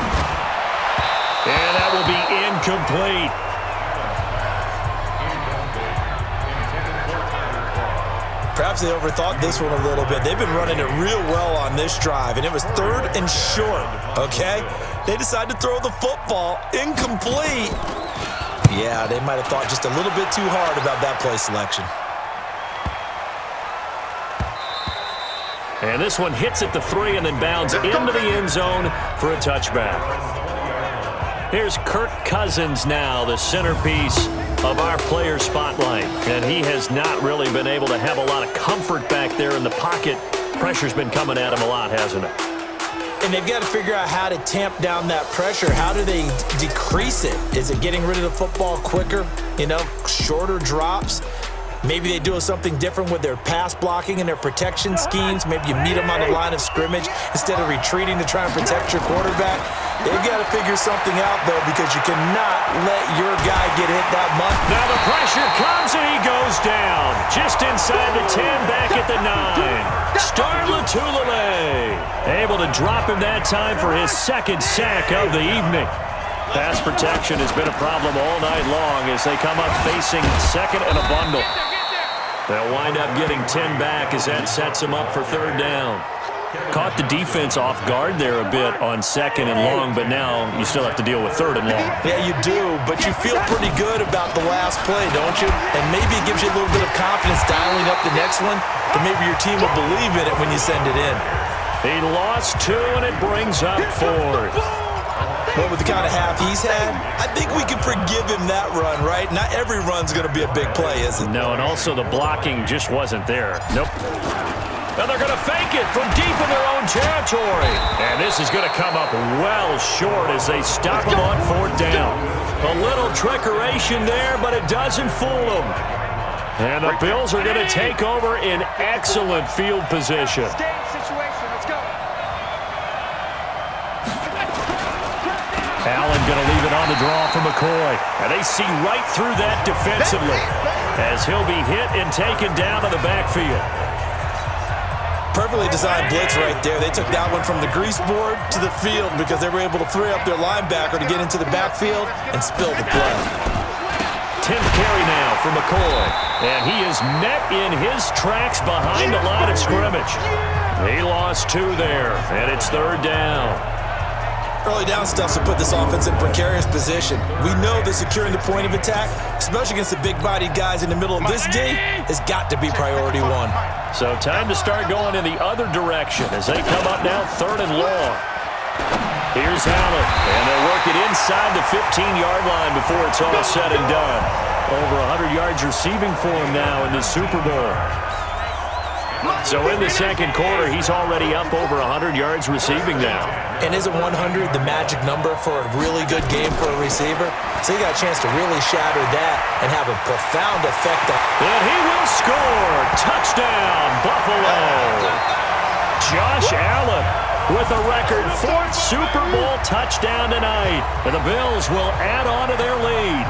[SPEAKER 3] And that will be incomplete.
[SPEAKER 6] Perhaps they overthought this one a little bit. They've been running it real well on this drive, and it was 3rd and short, okay? They decided to throw the football incomplete. Yeah, they might have thought just a little bit too hard about that play selection.
[SPEAKER 3] And this one hits at the 3 and then bounds into the end zone for a touchback. Here's Kirk Cousins now, the centerpiece of our player spotlight. And he has not really been able to have a lot of comfort back there in the pocket. Pressure's been coming at him a lot, hasn't it?
[SPEAKER 6] And they've got to figure out how to tamp down that pressure. How do they decrease it? Is it getting rid of the football quicker? You know, shorter drops? Maybe they do something different with their pass blocking and their protection schemes. Maybe you meet them on the line of scrimmage instead of retreating to try and protect your quarterback. They've got to figure something out, though, because you cannot let your guy get hit that much.
[SPEAKER 3] Now the pressure comes, and he goes down. Just inside the 10, back at the 9. Star Latulippe able to drop him that time for his 2nd sack of the evening. Pass protection has been a problem all night long as they come up facing 2nd and a bundle. They'll wind up getting 10 back as that sets them up for 3rd down. Caught the defense off guard there a bit on 2nd and long, but now you still have to deal with 3rd and long.
[SPEAKER 6] Yeah, you do, but you feel pretty good about the last play, don't you? And maybe it gives you a little bit of confidence dialing up the next one, but maybe your team will believe in it when you send it in.
[SPEAKER 3] He lost 2, and it brings up 4th.
[SPEAKER 6] Well, with the kind of half he's had, I think we can forgive him that run, right? Not every run's going to be a big play, is it?
[SPEAKER 3] No, and also the blocking just wasn't there. Nope. And they're going to fake it from deep in their own territory. And this is going to come up well short as they stop him on 4th down. A little trickeration there, but it doesn't fool them. And the Bills are going to take over in excellent field position. Allen going to leave it on the draw for McCoy. And they see right through that defensively as he'll be hit and taken down to the backfield.
[SPEAKER 6] Perfectly designed blitz right there. They took that one from the grease board to the field because they were able to free up their linebacker to get into the backfield and spill the play.
[SPEAKER 3] 10th carry now for McCoy. And he is met in his tracks behind the line of scrimmage. He lost 2 there, and it's 3rd down.
[SPEAKER 6] Early down stuff to put this offense in precarious position. We know that securing the point of attack, especially against the big-bodied guys in the middle of this D, has got to be priority 1.
[SPEAKER 3] So time to start going in the other direction as they come up now 3rd and long. Here's Allen, and they'll work it inside the 15-yard line before it's all said and done. Over 100 yards receiving for him now in the Super Bowl. So in the second quarter, he's already up over 100 yards receiving now.
[SPEAKER 6] And isn't 100 the magic number for a really good game for a receiver? So he got a chance to really shatter that and have a profound effect on.
[SPEAKER 3] And he will score. Touchdown, Buffalo. Josh Allen with a record 4th Super Bowl touchdown tonight. And the Bills will add on to their lead.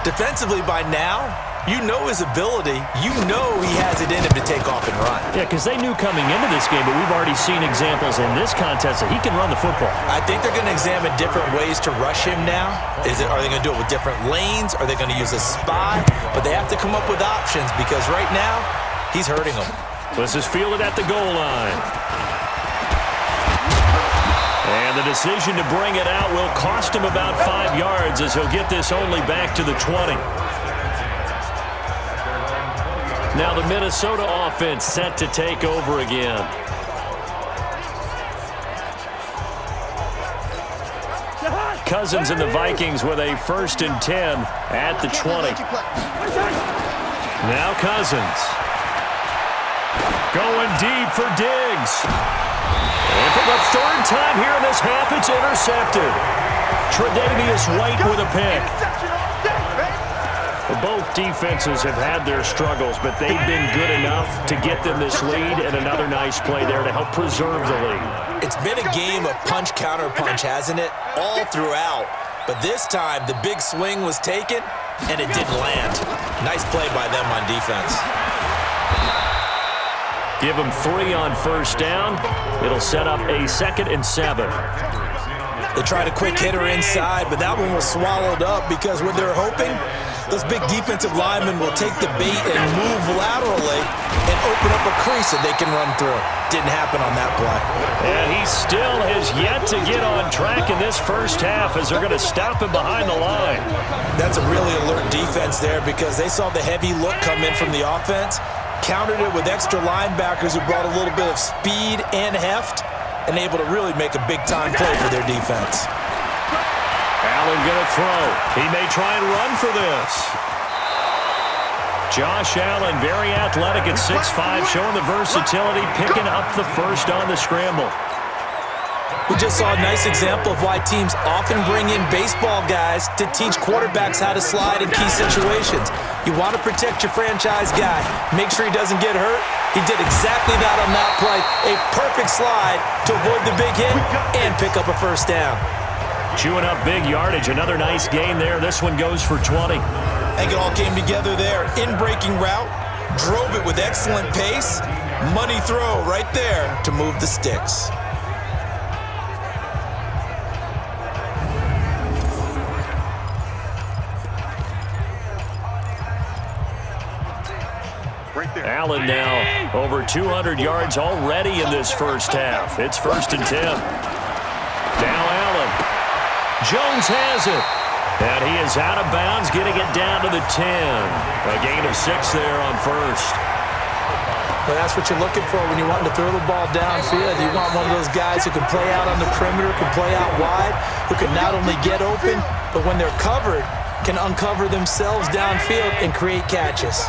[SPEAKER 6] Defensively by now, you know his ability. You know he has it in him to take off and run.
[SPEAKER 3] Yeah, because they knew coming into this game, but we've already seen examples in this contest that he can run the football.
[SPEAKER 6] I think they're going to examine different ways to rush him now. Are they going to do it with different lanes? Are they going to use a spy? But they have to come up with options because right now, he's hurting them.
[SPEAKER 3] This is fielded at the goal line. And the decision to bring it out will cost him about 5 yards as he'll get this only back to the 20. Now the Minnesota offense set to take over again. Cousins and the Vikings with a 1st and 10 at the 20. Now Cousins. Going deep for Diggs. And for the 3rd time here in this half, it's intercepted. Tre'Davious White with a pick. Both defenses have had their struggles, but they've been good enough to get them this lead, and another nice play there to help preserve the lead.
[SPEAKER 6] It's been a game of punch-counter-punch, hasn't it? All throughout. But this time, the big swing was taken, and it didn't land. Nice play by them on defense.
[SPEAKER 3] Give them 3 on 1st down. It'll set up a 2nd and 7.
[SPEAKER 6] They tried a quick hitter inside, but that one was swallowed up because what they're hoping, those big defensive linemen will take the bait and move laterally and open up a crease that they can run through. Didn't happen on that play.
[SPEAKER 3] And he still has yet to get on track in this first half as they're going to stop him behind the line.
[SPEAKER 6] That's a really alert defense there because they saw the heavy look come in from the offense, countered it with extra linebackers who brought a little bit of speed and heft, and able to really make a big-time play for their defense.
[SPEAKER 3] Allen going to throw. He may try and run for this. Josh Allen, very athletic at 6'5", showing the versatility, picking up the 1st on the scramble.
[SPEAKER 6] We just saw a nice example of why teams often bring in baseball guys to teach quarterbacks how to slide in key situations. You want to protect your franchise guy. Make sure he doesn't get hurt. He did exactly that on that play. A perfect slide to avoid the big hit and pick up a 1st down.
[SPEAKER 3] Chewing up big yardage. Another nice gain there. This one goes for 20.
[SPEAKER 6] I think it all came together there. In-breaking route. Drove it with excellent pace. Money throw right there to move the sticks.
[SPEAKER 3] Allen now over 200 yards already in this first half. It's 1st and 10. Now Allen. Jones has it. And he is out of bounds, getting it down to the 10. A gain of 6 there on 1st.
[SPEAKER 6] Well, that's what you're looking for when you want to throw the ball downfield. You want one of those guys who can play out on the perimeter, can play out wide, who can not only get open, but when they're covered, can uncover themselves downfield and create catches.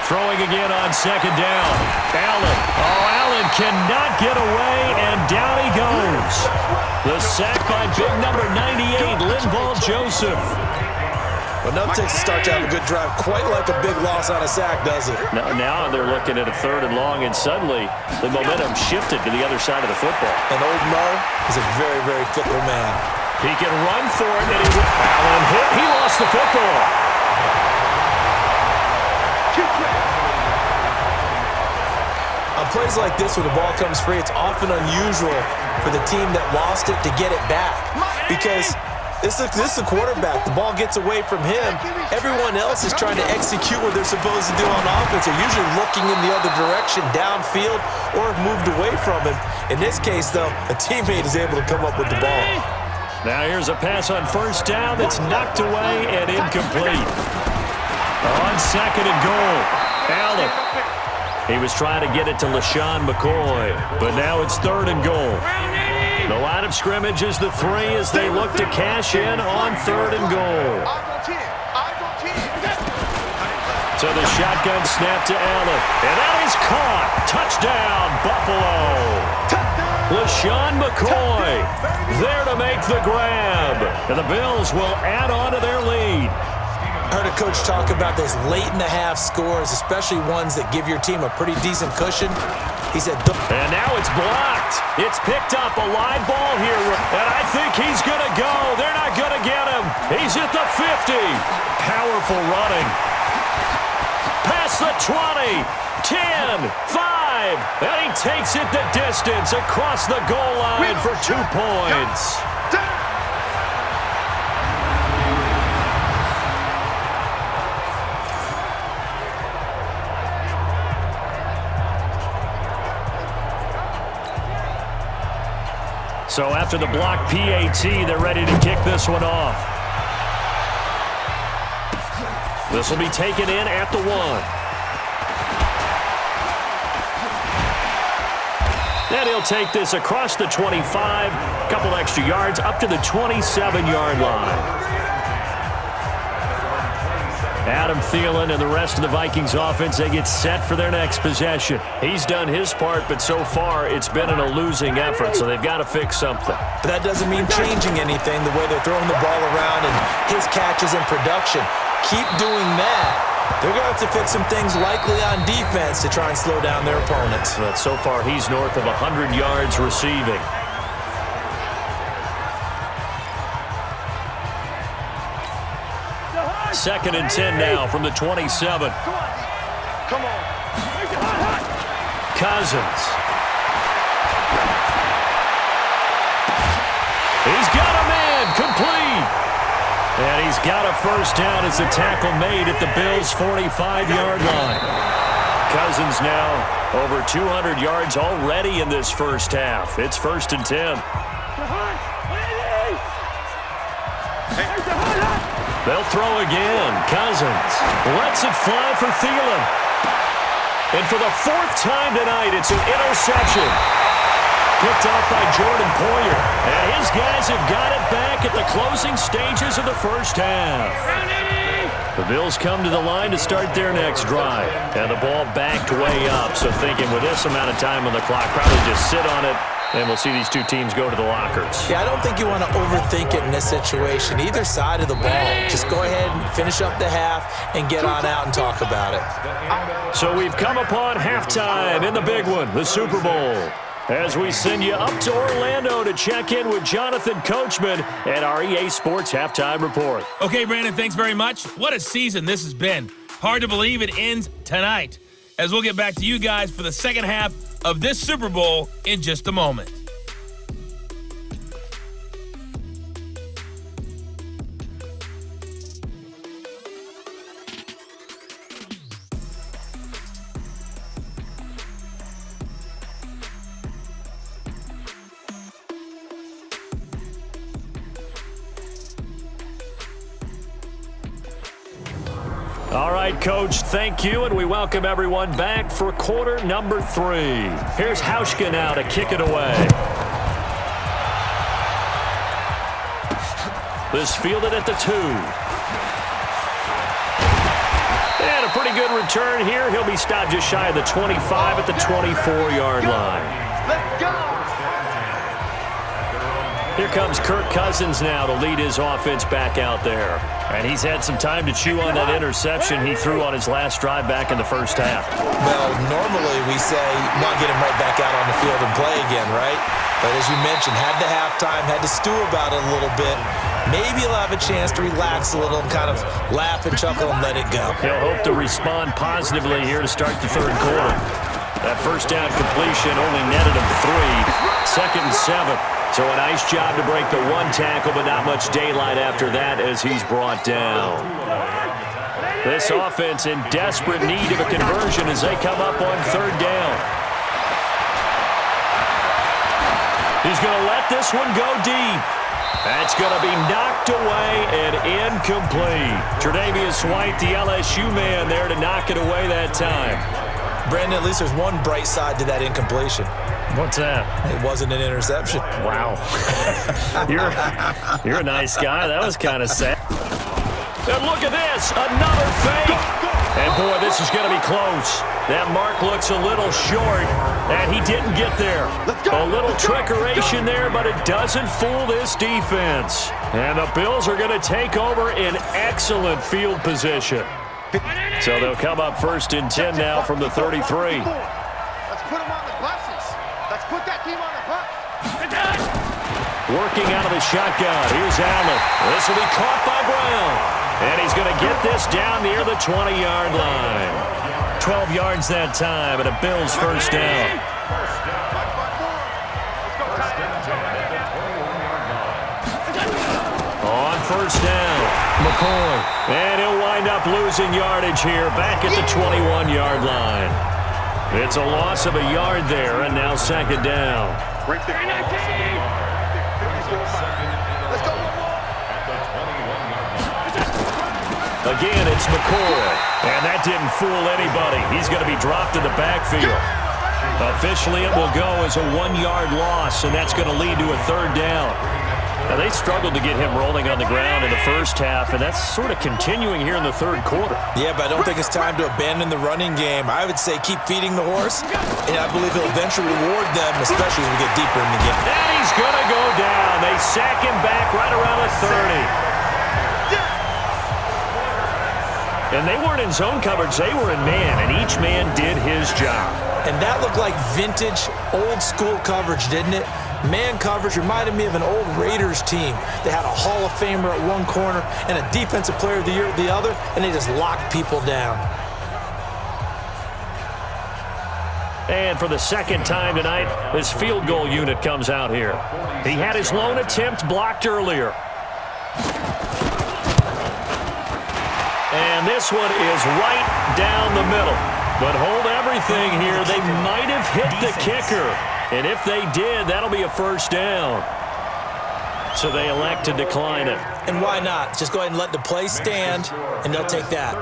[SPEAKER 3] Throwing again on 2nd down. Allen. Oh, Allen cannot get away, and down he goes. The sack by big number 98, Linval Joseph.
[SPEAKER 4] Well, nothing takes a start to have a good drive quite like a big loss on a sack, does it?
[SPEAKER 3] Now they're looking at a 3rd and long, and suddenly the momentum shifted to the other side of the football.
[SPEAKER 4] And old Mo is a very, very fickle man.
[SPEAKER 3] He can run for it, and Allen hit. He lost the football.
[SPEAKER 4] On plays like this where the ball comes free, it's often unusual for the team that lost it to get it back. Because this is the quarterback. The ball gets away from him. Everyone else is trying to execute what they're supposed to do on offense. They're usually looking in the other direction, downfield, or have moved away from him. In this case, though, a teammate is able to come up with the ball.
[SPEAKER 3] Now here's a pass on 1st down that's knocked away and incomplete. On 2nd and goal, Allen. He was trying to get it to LaShawn McCoy, but now it's 3rd and goal. The line of scrimmage is the 3 as they look to cash in on 3rd and goal. So the shotgun snap to Allen, and that is caught. Touchdown, Buffalo. LaShawn McCoy there to make the grab, and the Bills will add on to their lead.
[SPEAKER 4] I heard a coach talk about those late-in-the-half scores, especially ones that give your team a pretty decent cushion. He said,
[SPEAKER 3] and now it's blocked. It's picked up, a live ball here, and I think he's going to go. They're not going to get him. He's at the 50. Powerful running. Past the 20, 10, 5, and he takes it the distance across the goal line for 2 points. So after the block PAT, they're ready to kick this one off. This will be taken in at the 1. And he'll take this across the 25, a couple extra yards, up to the 27-yard line. Adam Thielen and the rest of the Vikings offense, they get set for their next possession. He's done his part, but so far it's been in a losing effort, so they've got to fix something.
[SPEAKER 4] But that doesn't mean changing anything, the way they're throwing the ball around and his catches and production. Keep doing that. They're going to have to fix some things likely on defense to try and slow down their opponents.
[SPEAKER 3] But so far he's north of 100 yards receiving. Second and 10 now from the 27.
[SPEAKER 5] Come on.
[SPEAKER 3] Cousins. He's got a man complete. And he's got a 1st down as the tackle made at the Bills' 45-yard line. Cousins now over 200 yards already in this 1st half. It's 1st and 10. They'll throw again. Cousins lets it fly for Thielen. And for the 4th time tonight, it's an interception. Picked off by Jordan Poyer. And his guys have got it back at the closing stages of the 1st half. The Bills come to the line to start their next drive. And the ball backed way up. So thinking with this amount of time on the clock, probably just sit on it. And we'll see these two teams go to the lockers.
[SPEAKER 4] Yeah, I don't think you want to overthink it in this situation. Either side of the ball. Just go ahead and finish up the half and get on out and talk about it.
[SPEAKER 3] So we've come upon halftime in the big one, the Super Bowl. As we send you up to Orlando to check in with Jonathan Coachman and our EA Sports Halftime Report.
[SPEAKER 2] Okay, Brandon, thanks very much. What a season this has been. Hard to believe it ends tonight. As we'll get back to you guys for the second half of this Super Bowl in just a moment.
[SPEAKER 3] All right, Coach, thank you, and we welcome everyone back for quarter number 3. Here's Hauschka now to kick it away. This fielded at the 2. And a pretty good return here. He'll be stopped just shy of the 25 at the 24-yard line.
[SPEAKER 5] Let's go.
[SPEAKER 3] Here comes Kirk Cousins now to lead his offense back out there. And he's had some time to chew on that interception he threw on his last drive back in the first half.
[SPEAKER 6] Well, normally we say not get him right back out on the field and play again, right? But as you mentioned, had the halftime, had to stew about it a little bit. Maybe he'll have a chance to relax a little and kind of laugh and chuckle and let it go.
[SPEAKER 3] He'll hope to respond positively here to start the third quarter. That first down completion only netted him 3. 2nd and 7. So a nice job to break the one tackle, but not much daylight after that as he's brought down. This offense in desperate need of a conversion as they come up on 3rd down. He's going to let this one go deep. That's going to be knocked away and incomplete. Tre'Davious White, the LSU man, there to knock it away that time.
[SPEAKER 6] Brandon, at least there's one bright side to that incompletion.
[SPEAKER 3] What's that?
[SPEAKER 6] It wasn't an interception.
[SPEAKER 3] Wow. You're a nice guy. That was kind of sad. And look at this. Another fake. And, boy, this is going to be close. That mark looks a little short, and he didn't get there. A little trickeration there, but it doesn't fool this defense. And the Bills are going to take over in excellent field position. So they'll come up 1st and 10 now from the 33.
[SPEAKER 5] Let's put them on the buses. Let's put that team on the bus.
[SPEAKER 3] Working out of the shotgun. Here's Allen. This will be caught by Brown. And he's going to get this down near the 20-yard line. 12 yards that time, and a Bills first down. On 1st down, McCoy. And he'll wind up losing yardage here back at the 21-yard line. It's a loss of a yard there, and now 2nd down. Again, it's McCoy. And that didn't fool anybody. He's going to be dropped in the backfield. Officially, it will go as a 1-yard loss, and that's going to lead to a 3rd down. Now, they struggled to get him rolling on the ground in the first half, and that's sort of continuing here in the 3rd quarter.
[SPEAKER 6] Yeah, but I don't think it's time to abandon the running game. I would say keep feeding the horse, and I believe he'll eventually reward them, especially as we get deeper in the game.
[SPEAKER 3] And he's going to go down. They sack him back right around the 30. And they weren't in zone coverage. They were in man, and each man did his job.
[SPEAKER 6] And that looked like vintage, old-school coverage, didn't it? Man coverage reminded me of an old Raiders team. They had a Hall of Famer at one corner and a Defensive Player of the Year at the other, and they just locked people down.
[SPEAKER 3] And for the 2nd time tonight, this field goal unit comes out here. He had his lone attempt blocked earlier. And this one is right down the middle. But hold everything here. They might have hit the kicker. And if they did, that'll be a 1st down. So they elect to decline it.
[SPEAKER 6] And why not? Just go ahead and let the play stand, and they'll take that.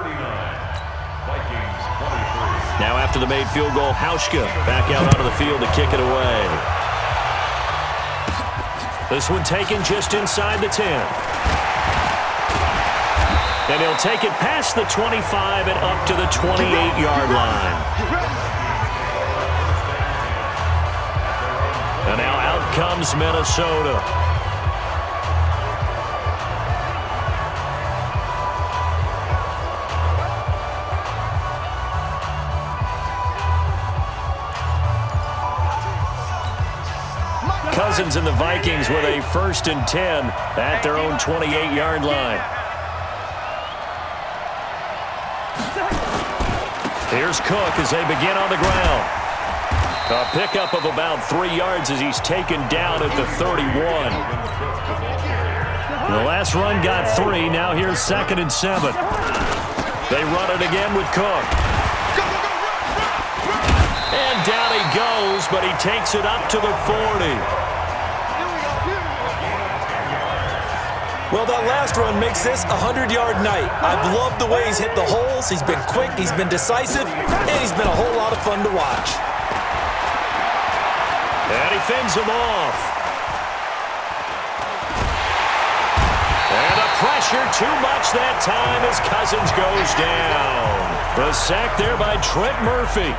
[SPEAKER 3] Now after the made field goal, Hauschka back out onto the field to kick it away. This one taken just inside the 10. And he'll take it past the 25 and up to the 28-yard line. And now out comes Minnesota. Cousins and the Vikings with a 1st and 10 at their own 28-yard line. Here's Cook as they begin on the ground. A pickup of about 3 yards as he's taken down at the 31. The last run got 3. Now here's 2nd and 7. They run it again with Cook. And down he goes, but he takes it up to the 40.
[SPEAKER 6] Well, that last run makes this a 100-yard night. I've loved the way he's hit the holes. He's been quick, he's been decisive, and he's been a whole lot of fun to watch.
[SPEAKER 3] And he fends him off. And the pressure too much that time as Cousins goes down. The sack there by Trent Murphy.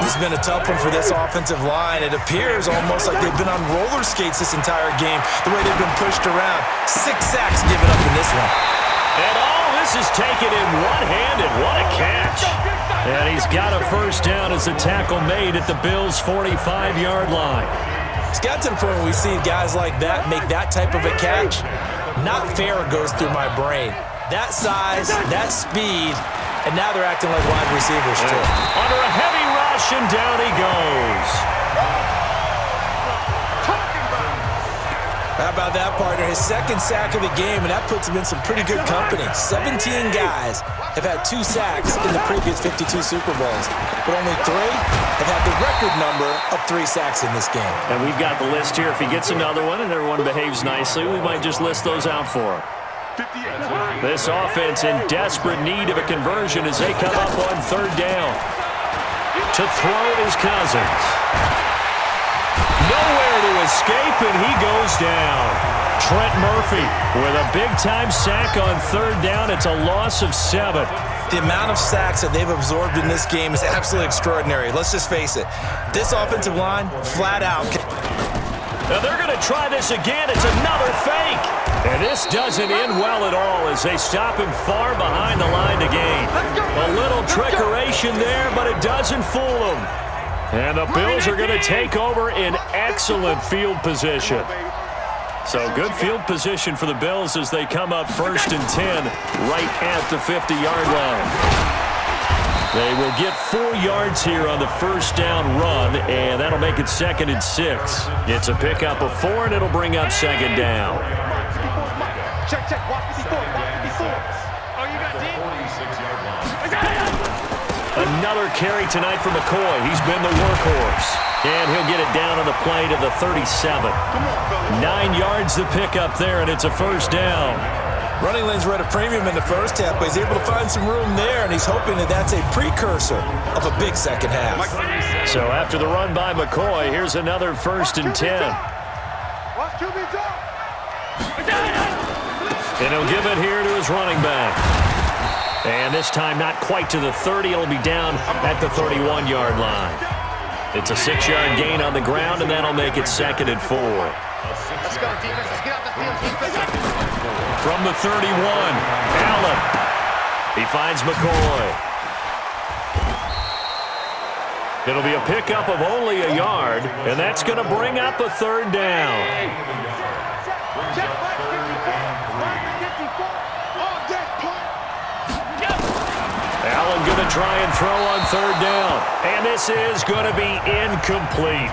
[SPEAKER 6] It's been a tough one for this offensive line. It appears almost like they've been on roller skates this entire game, the way they've been pushed around. 6 sacks given up in this one.
[SPEAKER 3] And all this is taken in one hand, and what a catch. And he's got a first down as the tackle made at the Bills' 45-yard line.
[SPEAKER 6] It's got to the point where we see guys like that make that type of a catch. Not fair goes through my brain. That size, that speed, and now they're acting like wide receivers too.
[SPEAKER 3] Under a heavy rush, and down he goes.
[SPEAKER 6] How about that, partner? His second sack of the game, and that puts him in some pretty good company. 17 guys have had 2 sacks in the previous 52 Super Bowls, but only 3 have had the record number of 3 sacks in this game.
[SPEAKER 3] And we've got the list here. If he gets another one and everyone behaves nicely, we might just list those out for him. This offense in desperate need of a conversion as they come up on 3rd down. To throw is Cousins. Nowhere to escape, and he goes down. Trent Murphy with a big-time sack on 3rd down. It's a loss of 7.
[SPEAKER 6] The amount of sacks that they've absorbed in this game is absolutely extraordinary. Let's just face it. This offensive line, flat out.
[SPEAKER 3] Now they're going to try this again. It's another fake. And this doesn't end well at all as they stop him far behind the line to gain. A little trickeration there, but it doesn't fool them. And the Bills are going to take over in excellent field position. So good field position for the Bills as they come up 1st and 10 right at the 50-yard line. They will get 4 yards here on the first down run, and that'll make it 2nd and 6. It's a pickup of 4, and it'll bring up 2nd down.
[SPEAKER 5] Check, walk it before. Oh, you got deep?
[SPEAKER 3] Another carry tonight for McCoy. He's been the workhorse. And he'll get it down on the play to the 37. 9 yards to pick up there, and it's a first down.
[SPEAKER 6] Running lanes were at a premium in the first half, but he's able to find some room there, and he's hoping that that's a precursor of a big second half.
[SPEAKER 3] So after the run by McCoy, here's another 1st and 10. And he'll give it here to his running back. And this time not quite to the 30. It'll be down at the 31-yard line. It's a 6-yard gain on the ground, and that'll make it 2nd and 4.
[SPEAKER 5] Let's go, defense. Let's get out the field, defense.
[SPEAKER 3] From the 31, Allen. He finds McCoy. It'll be a pickup of only a yard, and that's going to bring up a 3rd down. Allen going to try and throw on 3rd down. And this is going to be incomplete.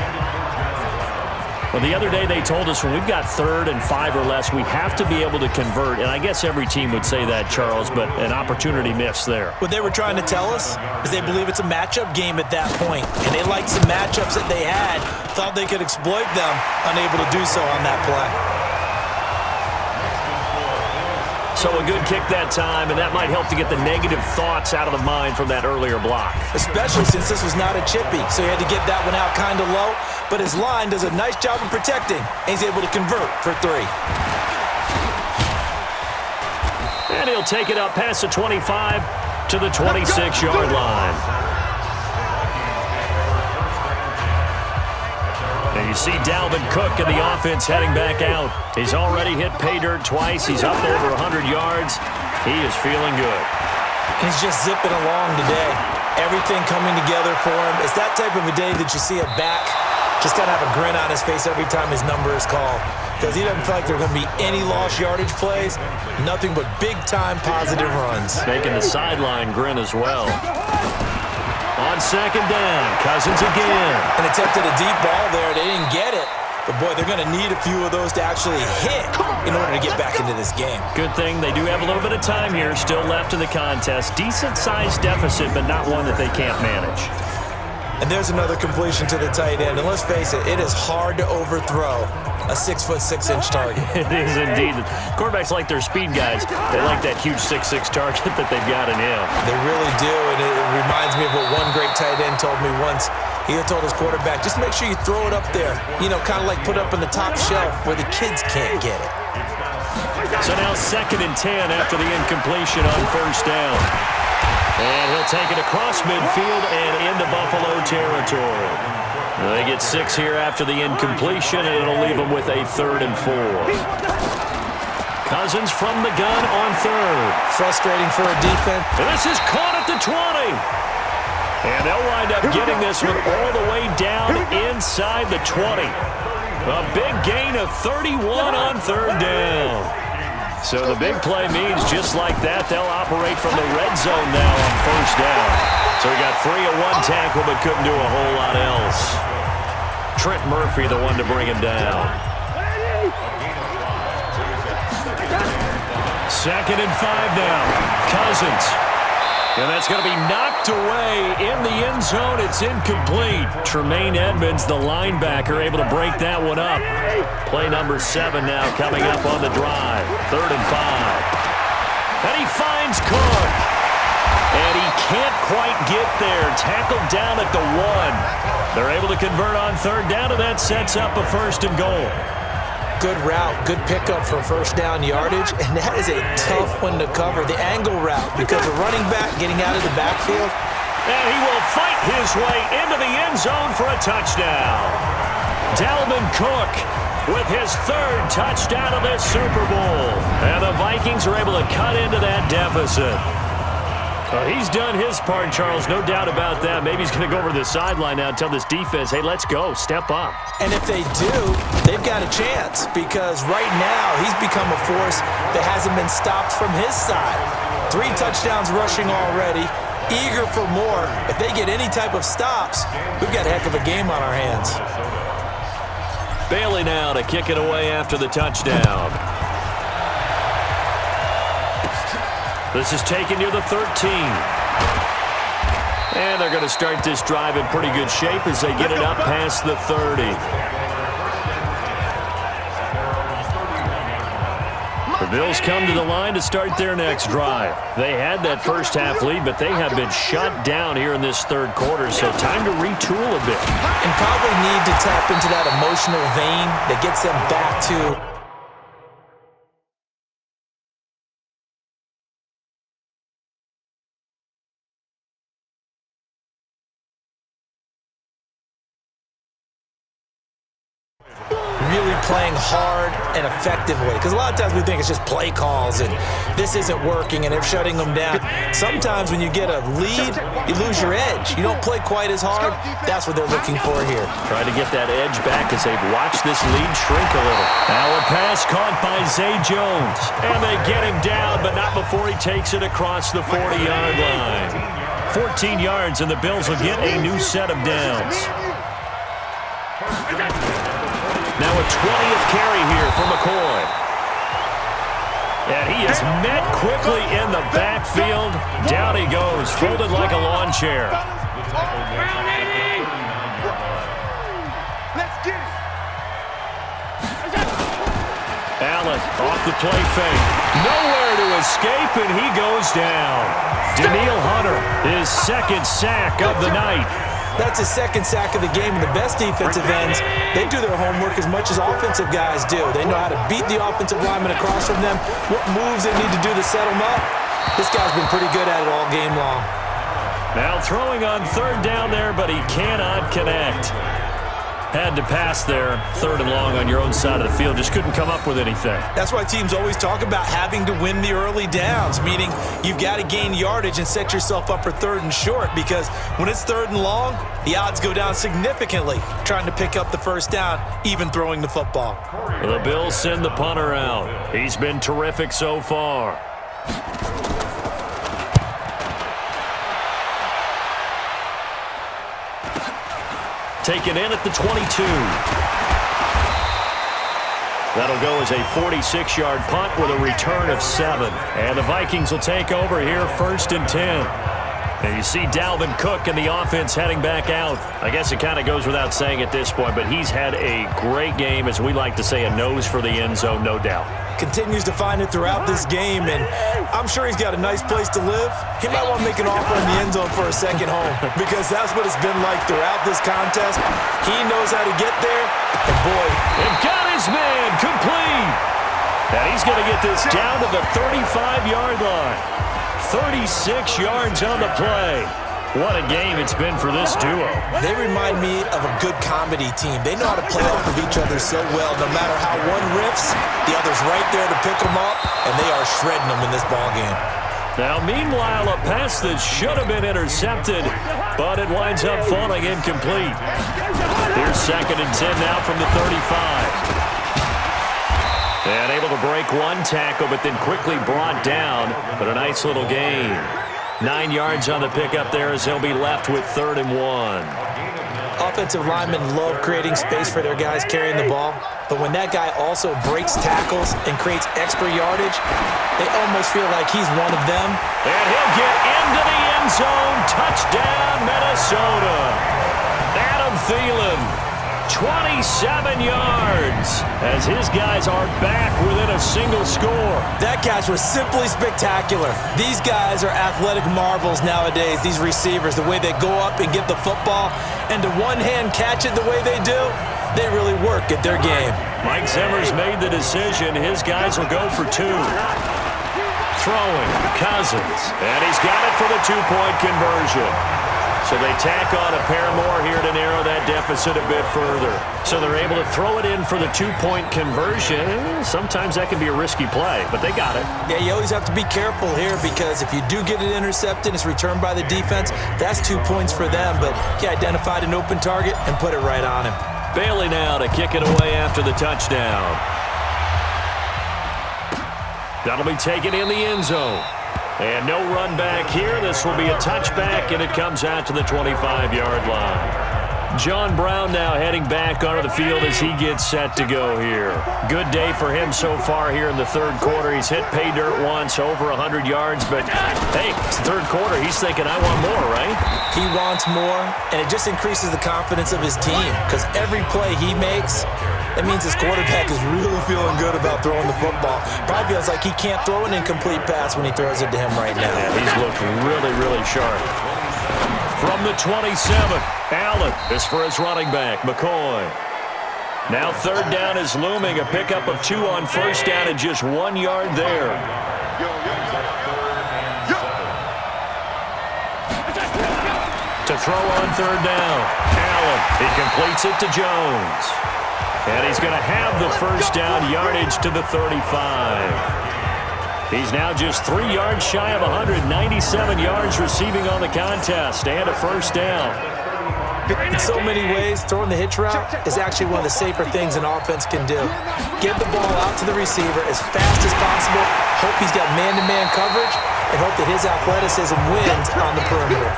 [SPEAKER 3] Well, the other day they told us when we've got 3rd and 5 or less, we have to be able to convert. And I guess every team would say that, Charles, but an opportunity missed there.
[SPEAKER 6] What they were trying to tell us is they believe it's a matchup game at that point. And they liked some matchups that they had, thought they could exploit them, unable to do so on that play.
[SPEAKER 3] So a good kick that time, and that might help to get the negative thoughts out of the mind from that earlier block.
[SPEAKER 6] Especially since this was not a chippy, so he had to get that one out kind of low. But his line does a nice job of protecting, and he's able to convert for 3.
[SPEAKER 3] And he'll take it up past the 25 to the 26-yard line. And you see Dalvin Cook in the offense heading back out. He's already hit pay dirt twice. He's up over 100 yards. He is feeling good.
[SPEAKER 6] He's just zipping along today. Everything coming together for him. It's that type of a day that you see a back just kind of have a grin on his face every time his number is called. Because he doesn't feel like there are going to be any lost yardage plays. Nothing but big-time positive runs.
[SPEAKER 3] Making the sideline grin as well. On 2nd down, Cousins again.
[SPEAKER 6] And attempted a deep ball there. They didn't get it. But, boy, they're going to need a few of those to actually hit in order to get back into this game.
[SPEAKER 3] Good thing they do have a little bit of time here still left in the contest. Decent-sized deficit, but not one that they can't manage.
[SPEAKER 6] And there's another completion to the tight end. And let's face it, it is hard to overthrow a 6'6" target.
[SPEAKER 3] It is indeed. Quarterbacks like their speed guys. They like that huge 6'6" target that they've got in him.
[SPEAKER 6] They really do, and it reminds me of what one great tight end told me once. He had told his quarterback, just make sure you throw it up there, you know, kind of like put it up on the top shelf where the kids can't get it.
[SPEAKER 3] So now 2nd and 10 after the incompletion on 1st down. And he'll take it across midfield and into Buffalo territory. They get 6 here after the incompletion, and it'll leave them with a 3rd and 4. Cousins from the gun on 3rd.
[SPEAKER 4] Frustrating for a defense.
[SPEAKER 3] And this is caught at the 20. And they'll wind up getting this one all the way down inside the 20. A big gain of 31 on 3rd down. So the big play means just like that, they'll operate from the red zone now on 1st down. So he got 3 at 1 tackle, but couldn't do a whole lot else. Trent Murphy, the one to bring him down. 2nd and 5 now. Cousins. And that's going to be knocked away in the end zone. It's incomplete. Tremaine Edmonds, the linebacker, able to break that one up. Play number 7 now coming up on the drive. 3rd and 5. And he finds Cook. And he can't quite get there. Tackled down at the 1. They're able to convert on 3rd down, and that sets up a 1st and goal.
[SPEAKER 4] Good route, good pickup for 1st down yardage, and that is a tough one to cover. The angle route, because the running back getting out of the backfield.
[SPEAKER 3] And he will fight his way into the end zone for a touchdown. Dalvin Cook with his 3rd touchdown of this Super Bowl. And the Vikings are able to cut into that deficit. He's done his part, Charles, no doubt about that. Maybe he's going to go over to the sideline now and tell this defense, hey, let's go, step up.
[SPEAKER 4] And if they do, they've got a chance because right now he's become a force that hasn't been stopped from his side. 3 touchdowns rushing already, eager for more. If they get any type of stops, we've got a heck of a game on our hands.
[SPEAKER 3] Bailey now to kick it away after the touchdown. This is taken near the 13. And they're going to start this drive in pretty good shape as they get it up past the 30. The Bills come to the line to start their next drive. They had that first half lead, but they have been shut down here in this 3rd quarter, so time to retool a bit.
[SPEAKER 4] And probably need to tap into that emotional vein that gets them back to really playing hard and effectively. Because a lot of times we think it's just play calls and this isn't working and they're shutting them down. Sometimes when you get a lead, you lose your edge. You don't play quite as hard. That's what they're looking for here.
[SPEAKER 3] Trying to get that edge back as they've watched this lead shrink a little. Now a pass caught by Zay Jones. And they get him down, but not before he takes it across the 40-yard line. 14 yards, and the Bills will get a new set of downs. Now a 20th carry here for McCoy. And he is met quickly in the backfield. Down he goes, folded like a lawn chair. Allen off the play fake. Nowhere to escape, and he goes down. Daniil Hunter, his 2nd sack of the night.
[SPEAKER 4] That's his 2nd sack of the game, and the best defensive ends, they do their homework as much as offensive guys do. They know how to beat the offensive lineman across from them, what moves they need to do to set them up. This guy's been pretty good at it all game long.
[SPEAKER 3] Now throwing on 3rd down there, but he cannot connect. Had to pass there, 3rd and long on your own side of the field. Just couldn't come up with anything.
[SPEAKER 4] That's why teams always talk about having to win the early downs, meaning you've got to gain yardage and set yourself up for 3rd and short, because when it's 3rd and long, the odds go down significantly trying to pick up the 1st down, even throwing the football.
[SPEAKER 3] The Bills send the punter out. He's been terrific so far. Taken in at the 22. That'll go as a 46-yard punt with a return of 7. And the Vikings will take over here 1st and 10. And you see Dalvin Cook and the offense heading back out. I guess it kind of goes without saying at this point, but he's had a great game, as we like to say, a nose for the end zone, no doubt.
[SPEAKER 4] Continues to find it throughout this game, and I'm sure he's got a nice place to live. He might want to make an offer in the end zone for a second home, because that's what it's been like throughout this contest. He knows how to get there, and boy,
[SPEAKER 3] they've got his man complete. And he's going to get this down to the 35-yard line. 36 yards on the play. What a game it's been for this duo.
[SPEAKER 6] They remind me of a good comedy team. They know how to play off of each other so well. No matter how one riffs, the other's right there to pick them up, and they are shredding them in this ballgame.
[SPEAKER 3] Now, meanwhile, a pass that should have been intercepted, but it winds up falling incomplete. Here's 2nd and 10 now from the 35. And able to break one tackle, but then quickly brought down. But a nice little gain. 9 yards on the pickup there as they'll be left with 3rd and 1.
[SPEAKER 6] Offensive linemen love creating space for their guys carrying the ball, but when that guy also breaks tackles and creates extra yardage, they almost feel like he's one of them.
[SPEAKER 3] And he'll get into the end zone. Touchdown, Minnesota. Adam Thielen, 27 yards as his guys are back within a single score.
[SPEAKER 6] That catch was simply spectacular. These guys are athletic marvels nowadays, these receivers, the way they go up and get the football, and to one-hand catch it the way they do, they really work at their game.
[SPEAKER 3] Mike Zimmer's made the decision. His guys will go for 2. Throwing, Cousins, and he's got it for the 2-point conversion. So they tack on a pair more here to narrow that deficit a bit further. So they're able to throw it in for the 2-point conversion. Sometimes that can be a risky play, but they got it.
[SPEAKER 6] Yeah, you always have to be careful here because if you do get it intercepted, it's returned by the defense, that's 2 points for them. But he identified an open target and put it right on him.
[SPEAKER 3] Bailey now to kick it away after the touchdown. That'll be taken in the end zone. And no run back here. This will be a touchback, and it comes out to the 25-yard line. John Brown now heading back onto the field as he gets set to go here. Good day for him so far here in the 3rd quarter. He's hit pay dirt once, over 100 yards, but hey, it's the 3rd quarter. He's thinking, I want more, right?
[SPEAKER 6] He wants more, and it just increases the confidence of his team because every play he makes, that means his quarterback is really feeling good about throwing the football. Probably feels like he can't throw an incomplete pass when he throws it to him right now.
[SPEAKER 3] Yeah, he's looked really, really sharp. From the 27, Allen is for his running back, McCoy. Now 3rd down is looming, a pickup of 2 on 1st down and just 1 yard there. To throw on 3rd down, Allen, he completes it to Jones. And he's going to have the 1st down yardage to the 35. He's now just 3 yards shy of 197 yards receiving on the contest and a 1st down.
[SPEAKER 6] In so many ways, throwing the hitch route is actually one of the safer things an offense can do. Get the ball out to the receiver as fast as possible, hope he's got man-to-man coverage, and hope that his athleticism wins on the perimeter.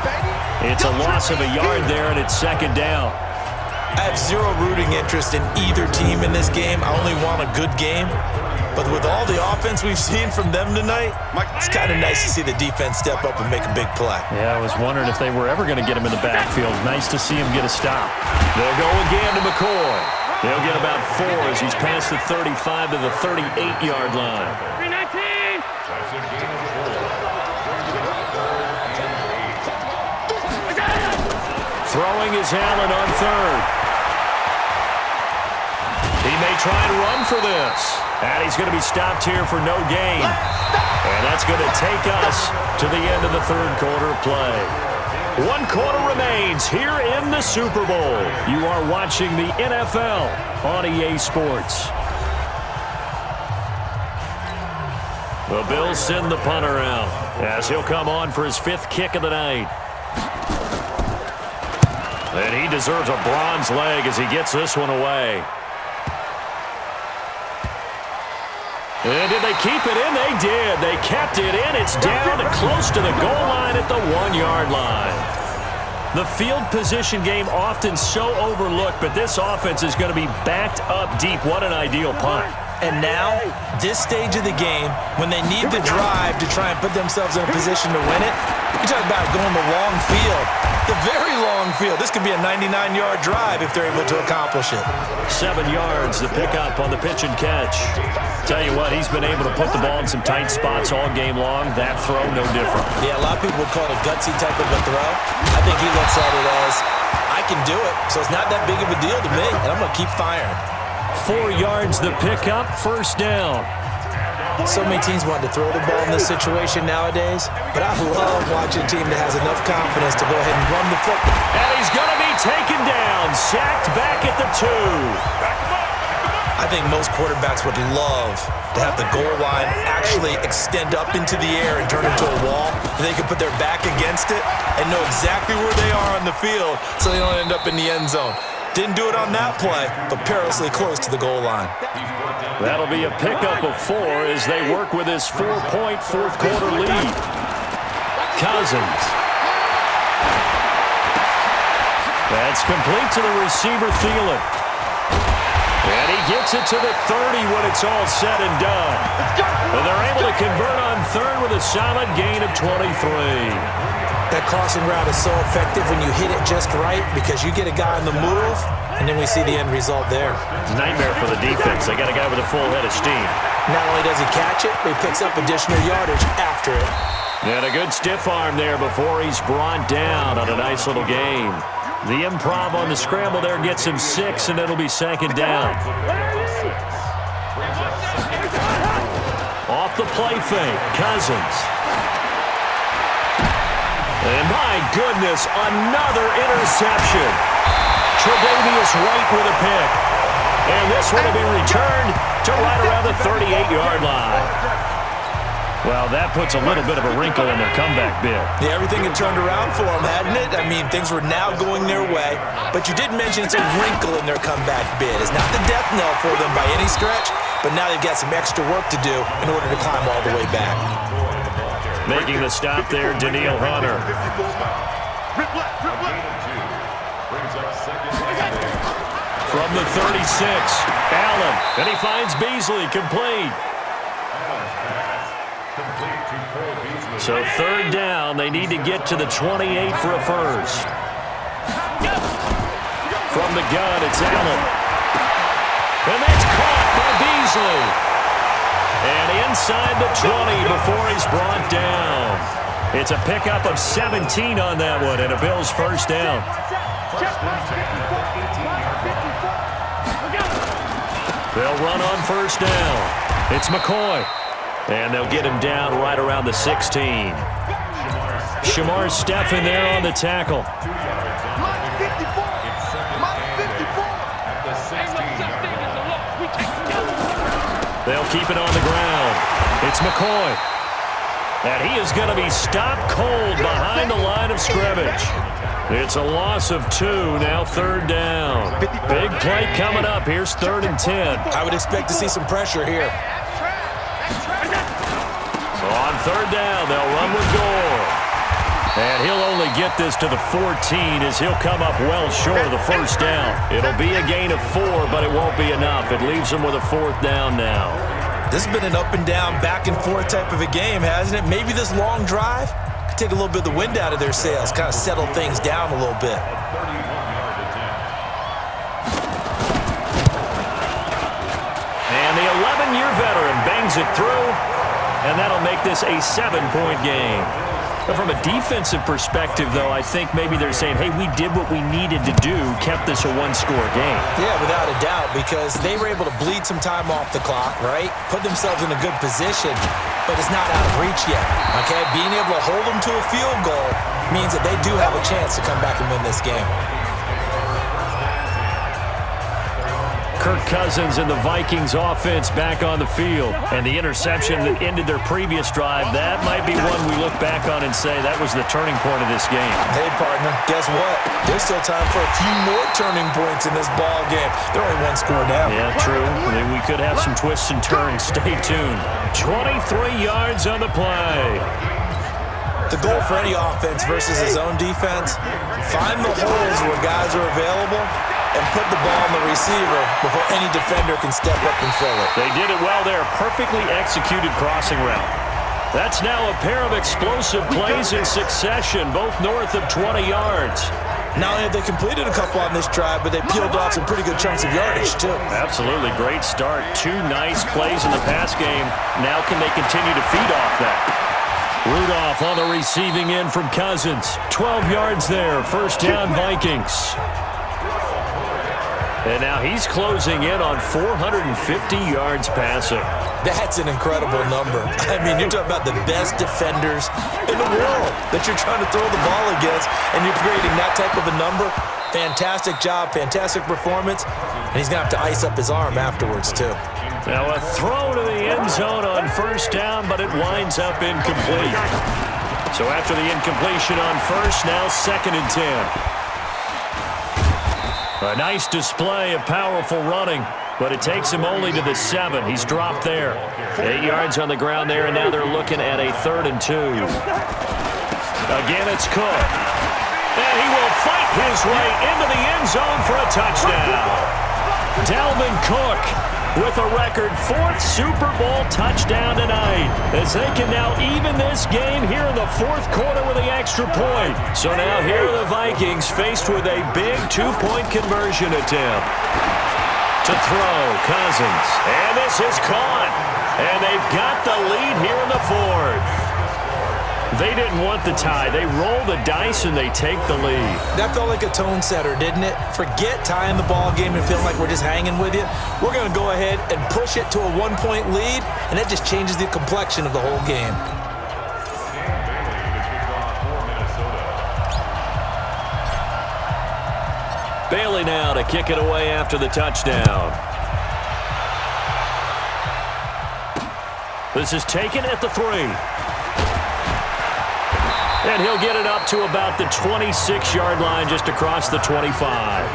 [SPEAKER 3] It's a loss of a yard there, and it's 2nd down.
[SPEAKER 6] I have zero rooting interest in either team in this game. I only want a good game. But with all the offense we've seen from them tonight, it's kind of nice to see the defense step up and make a big play.
[SPEAKER 3] Yeah, I was wondering if they were ever going to get him in the backfield. Nice to see him get a stop. They'll go again to McCoy. They'll get about 4 as he's past the 35 to the 38-yard line. 319. Throwing is Allen on 3rd. He may try and run for this. And he's going to be stopped here for no gain. And that's going to take us to the end of the 3rd quarter play. 1 quarter remains here in the Super Bowl. You are watching the NFL on EA Sports. The Bills send the punter out as he'll come on for his 5th kick of the night. And he deserves a bronze leg as he gets this one away. And did they keep it in? They did. They kept it in. It's down close to the goal line at the 1-yard line. The field position game often so overlooked, but this offense is going to be backed up deep. What an ideal punt.
[SPEAKER 6] And now, this stage of the game, when they need the drive to try and put themselves in a position to win it, you talk about going the long field, the very long field. This could be a 99-yard drive if they're able to accomplish it.
[SPEAKER 3] 7 yards, the pickup on the pitch and catch. Tell you what, he's been able to put the ball in some tight spots all game long. That throw, no different.
[SPEAKER 6] Yeah, a lot of people would call it a gutsy type of a throw. I think he looks at it as, I can do it, so it's not that big of a deal to me, and I'm going to keep firing.
[SPEAKER 3] 4 yards, the pickup, 1st down.
[SPEAKER 6] So many teams want to throw the ball in this situation nowadays, but I love watching a team that has enough confidence to go ahead and run the football.
[SPEAKER 3] And he's going to be taken down, sacked back at the 2.
[SPEAKER 6] I think most quarterbacks would love to have the goal line actually extend up into the air and turn into a wall. They can put their back against it and know exactly where they are on the field so they don't end up in the end zone. Didn't do it on that play, but perilously close to the goal line.
[SPEAKER 3] That'll be a pickup of 4 as they work with his 4-point fourth-quarter lead. Cousins. That's complete to the receiver, Thielen. And he gets it to the 30 when it's all said and done. And they're able to convert on third with a solid gain of 23.
[SPEAKER 6] That crossing route is so effective when you hit it just right because you get a guy on the move, and then we see the end result there.
[SPEAKER 3] It's a nightmare for the defense. They got a guy with a full head of steam.
[SPEAKER 6] Not only does he catch it, but he picks up additional yardage after it.
[SPEAKER 3] And a good stiff arm there before he's brought down on a nice little gain. The improv on the scramble there gets him 6, and it'll be second down. Off the play fake, Cousins. And my goodness, another interception. Tre'Davious White with a pick. And this one will be returned to right around the 38-yard line. Well, that puts a little bit of a wrinkle in their comeback bid.
[SPEAKER 6] Yeah, everything had turned around for them, hadn't it? I mean, things were now going their way. But you did mention it's a wrinkle in their comeback bid. It's not the death knell for them by any stretch, but now they've got some extra work to do in order to climb all the way back.
[SPEAKER 3] Making the stop there, Danielle Hunter. From the 36, Allen. And he finds Beasley, complete. So third down, they need to get to the 28 for a first. From the gun, it's Allen. And that's caught by Beasley. And inside the 20 before he's brought down. It's a pickup of 17 on that one and a Bills first down. They'll run on first down. It's McCoy. And they'll get him down right around the 16. Shamar Stephen there on the tackle. They'll keep it on the ground. It's McCoy. And he is going to be stopped cold behind the line of scrimmage. It's a loss of 2, now third down. Big play coming up. Here's 3rd and 10.
[SPEAKER 6] I would expect to see some pressure here.
[SPEAKER 3] So on third down, they'll run with Gore. And he'll only get this to the 14 as he'll come up well short of the first down. It'll be a gain of 4, but it won't be enough. It leaves them with a 4th down now.
[SPEAKER 6] This has been an up and down, back and forth type of a game, hasn't it? Maybe this long drive could take a little bit of the wind out of their sails, kind of settle things down a little bit.
[SPEAKER 3] And the 11-year veteran bangs it through, and that'll make this a 7-point game. But from a defensive perspective, though, I think maybe they're saying, hey, we did what we needed to do, kept this a 1-score game.
[SPEAKER 6] Yeah, without a doubt, because they were able to bleed some time off the clock, right? Put themselves in a good position, but it's not out of reach yet, okay? Being able to hold them to a field goal means that they do have a chance to come back and win this game.
[SPEAKER 3] Kirk Cousins and the Vikings offense back on the field. And the interception that ended their previous drive, that might be one we look back on and say that was the turning point of this game.
[SPEAKER 6] Hey, partner, guess what? There's still time for a few more turning points in this ball game. They're only 1 score down.
[SPEAKER 3] Yeah, true. I mean, we could have some twists and turns. Stay tuned. 23 yards on the play.
[SPEAKER 6] The goal for any offense versus his own defense, find the holes where guys are available and put the ball on the receiver before any defender can step up and fill it.
[SPEAKER 3] They did it well there. Perfectly executed crossing route. That's now a pair of explosive plays in succession, both north of 20 yards.
[SPEAKER 6] Not only have they completed a couple on this drive, but they peeled off some pretty good chunks of yardage, too.
[SPEAKER 3] Absolutely. Great start. 2 nice plays in the pass game. Now can they continue to feed off that? Rudolph on the receiving end from Cousins. 12 yards there. First down, Vikings. And now he's closing in on 450 yards passing.
[SPEAKER 6] That's an incredible number. I mean, you're talking about the best defenders in the world that you're trying to throw the ball against, and you're creating that type of a number. Fantastic job, fantastic performance, and he's going to have to ice up his arm afterwards, too.
[SPEAKER 3] Now a throw to the end zone on first down, but it winds up incomplete. So after the incompletion on first, now 2nd and 10. A nice display of powerful running, but it takes him only to the 7. He's dropped there. 8 yards on the ground there, and now they're looking at a 3rd and 2. Again, it's Cook. And he will fight his way into the end zone for a touchdown. Dalvin Cook with a record 4th Super Bowl touchdown tonight, as they can now even this game here in the 4th quarter with the extra point. So now here are the Vikings faced with a big 2-point conversion attempt. To throw, Cousins, and this is caught. And they've got the lead here in the 4th. They didn't want the tie. They roll the dice and they take the lead.
[SPEAKER 6] That felt like a tone setter, didn't it? Forget tying the ball game and feeling like we're just hanging with you. We're going to go ahead and push it to a 1-point lead, and that just changes the complexion of the whole game.
[SPEAKER 3] Bailey now to kick it away after the touchdown. This is taken at the 3. And he'll get it up to about the 26-yard line, just across the 25.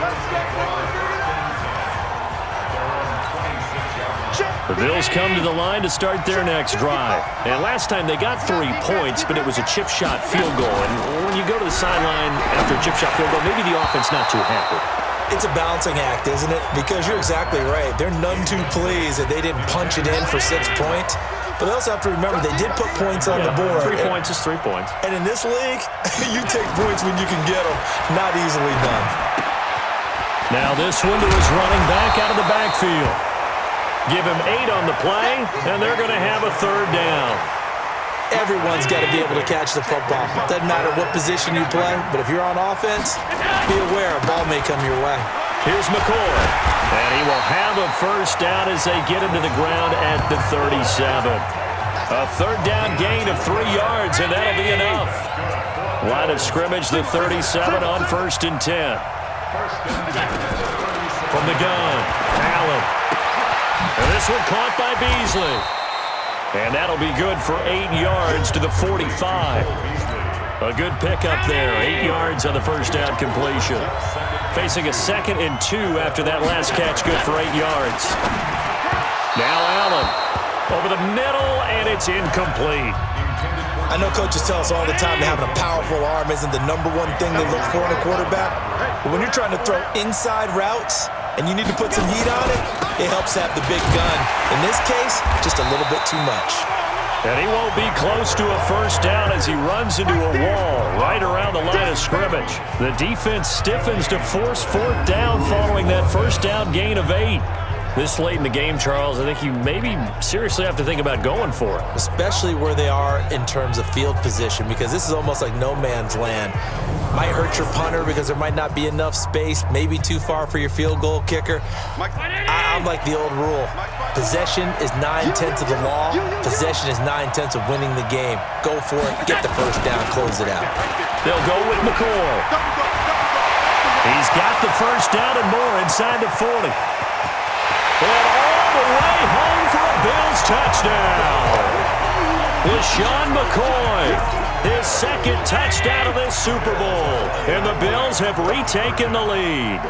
[SPEAKER 3] The Bills come to the line to start their next drive. And last time they got 3 points, but it was a chip shot field goal. And when you go to the sideline after a chip shot field goal, maybe the offense not too happy.
[SPEAKER 6] It's a balancing act, isn't it? Because you're exactly right. They're none too pleased that they didn't punch it in for 6 points. But they also have to remember they did put points on the board.
[SPEAKER 3] 3 points is 3 points.
[SPEAKER 6] And in this league, you take points when you can get them. Not easily done.
[SPEAKER 3] Now this window is running back out of the backfield. Give him 8 on the play, and they're going to have a 3rd down.
[SPEAKER 6] Everyone's got to be able to catch the football. Doesn't matter what position you play, but if you're on offense, be aware a ball may come your way.
[SPEAKER 3] Here's McCoy, and he will have a 1st down as they get him to the ground at the 37. A 3rd down gain of 3 yards, and that'll be enough. Line of scrimmage, the 37 on 1st and 10. From the gun, Allen. And this one caught by Beasley. And that'll be good for 8 yards to the 45. A good pickup there, 8 yards on the 1st down completion. Facing a 2nd and 2 after that last catch, good for 8 yards. Now Allen over the middle, and it's incomplete.
[SPEAKER 6] I know coaches tell us all the time that having a powerful arm isn't the #1 thing they look for in a quarterback. But when you're trying to throw inside routes and you need to put some heat on it, it helps have the big gun. In this case, just a little bit too much.
[SPEAKER 3] And he won't be close to a 1st down as he runs into a wall right around the line of scrimmage. The defense stiffens to force 4th down following that 1st down gain of 8. This late in the game, Charles, I think you maybe seriously have to think about going for it.
[SPEAKER 6] Especially where they are in terms of field position, because this is almost like no man's land. Might hurt your punter because there might not be enough space, maybe too far for your field goal kicker. I'm like the old rule. Possession is 9/10 of the law. Possession is 9/10 of winning the game. Go for it, get the 1st down, close it out.
[SPEAKER 3] They'll go with McCoy. He's got the 1st down and more inside the 40. And all the way home for a Bills touchdown. LaShawn McCoy, his 2nd touchdown of this Super Bowl. And the Bills have retaken the lead.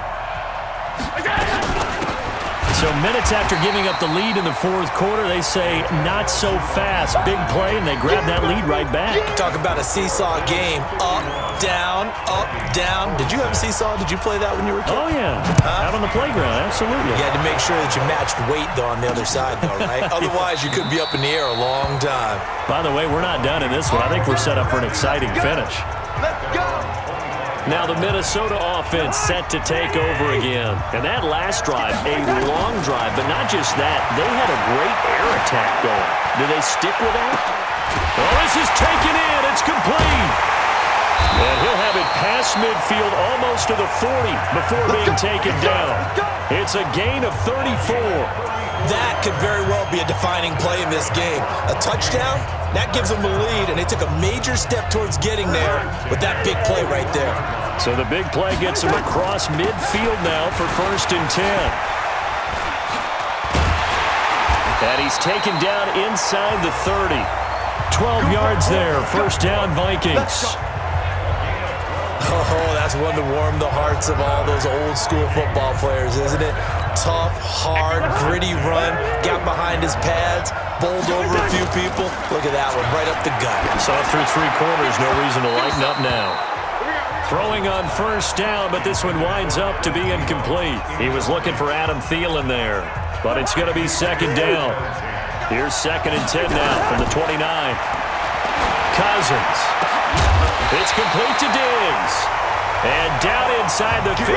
[SPEAKER 3] So minutes after giving up the lead in the 4th quarter, they say not so fast. Big play, and they grab that lead right back.
[SPEAKER 6] Talk about a seesaw game. Up, down, up, down. Did you have a seesaw? Did you play that when you were a kid?
[SPEAKER 3] Oh, yeah. Out on the playground, absolutely.
[SPEAKER 6] You had to make sure that you matched weight, though, on the other side, though, right? Otherwise, you could be up in the air a long time.
[SPEAKER 3] By the way, we're not done in this one. I think we're set up for an exciting finish.
[SPEAKER 5] Let's go.
[SPEAKER 3] Now the Minnesota offense set to take over again. And that last drive, a long drive, but not just that. They had a great air attack going. Do they stick with that? Well, this is taken in. It's complete. And he'll have it past midfield almost to the 40 before being taken down. It's a gain of 34.
[SPEAKER 6] That could very well be a defining play in this game. A touchdown, that gives them the lead, and they took a major step towards getting there with that big play right there.
[SPEAKER 3] So the big play gets him across midfield now for 1st and 10. And he's taken down inside the 30. 12 yards there, 1st down Vikings.
[SPEAKER 6] Oh, that's one to warm the hearts of all those old school football players, isn't it? Tough, hard, gritty run, got behind his pads, bowled over a few people. Look at that one, right up the gut.
[SPEAKER 3] Saw through 3 quarters, no reason to lighten up now. Throwing on 1st down, but this one winds up to be incomplete. He was looking for Adam Thielen there, but it's going to be 2nd down. Here's 2nd and 10 now from the 29. Cousins. It's complete to Diggs. And down inside the 15,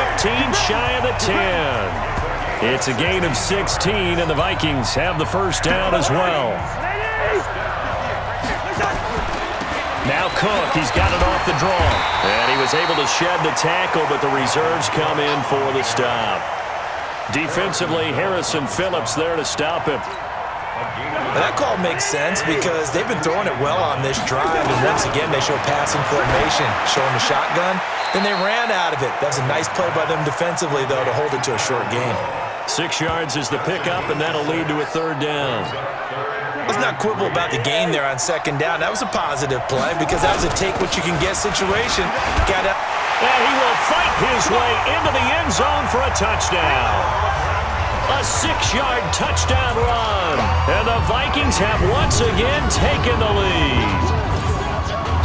[SPEAKER 3] shy of the 10. It's a gain of 16, and the Vikings have the 1st down as well. Now Cook, he's got it off the draw. And he was able to shed the tackle, but the reserves come in for the stop. Defensively, Harrison Phillips there to stop him.
[SPEAKER 6] And that call makes sense because they've been throwing it well on this drive, and once again they show passing formation, showing the shotgun. Then they ran out of it. That was a nice play by them defensively, though, to hold it to a short gain.
[SPEAKER 3] 6 yards is the pickup, and that'll lead to a 3rd down.
[SPEAKER 6] Let's not quibble about the gain there on 2nd down. That was a positive play because that was a take-what-you-can-get situation.
[SPEAKER 3] And he will fight his way into the end zone for a touchdown. A 6-yard touchdown run. And the Vikings have once again taken the lead.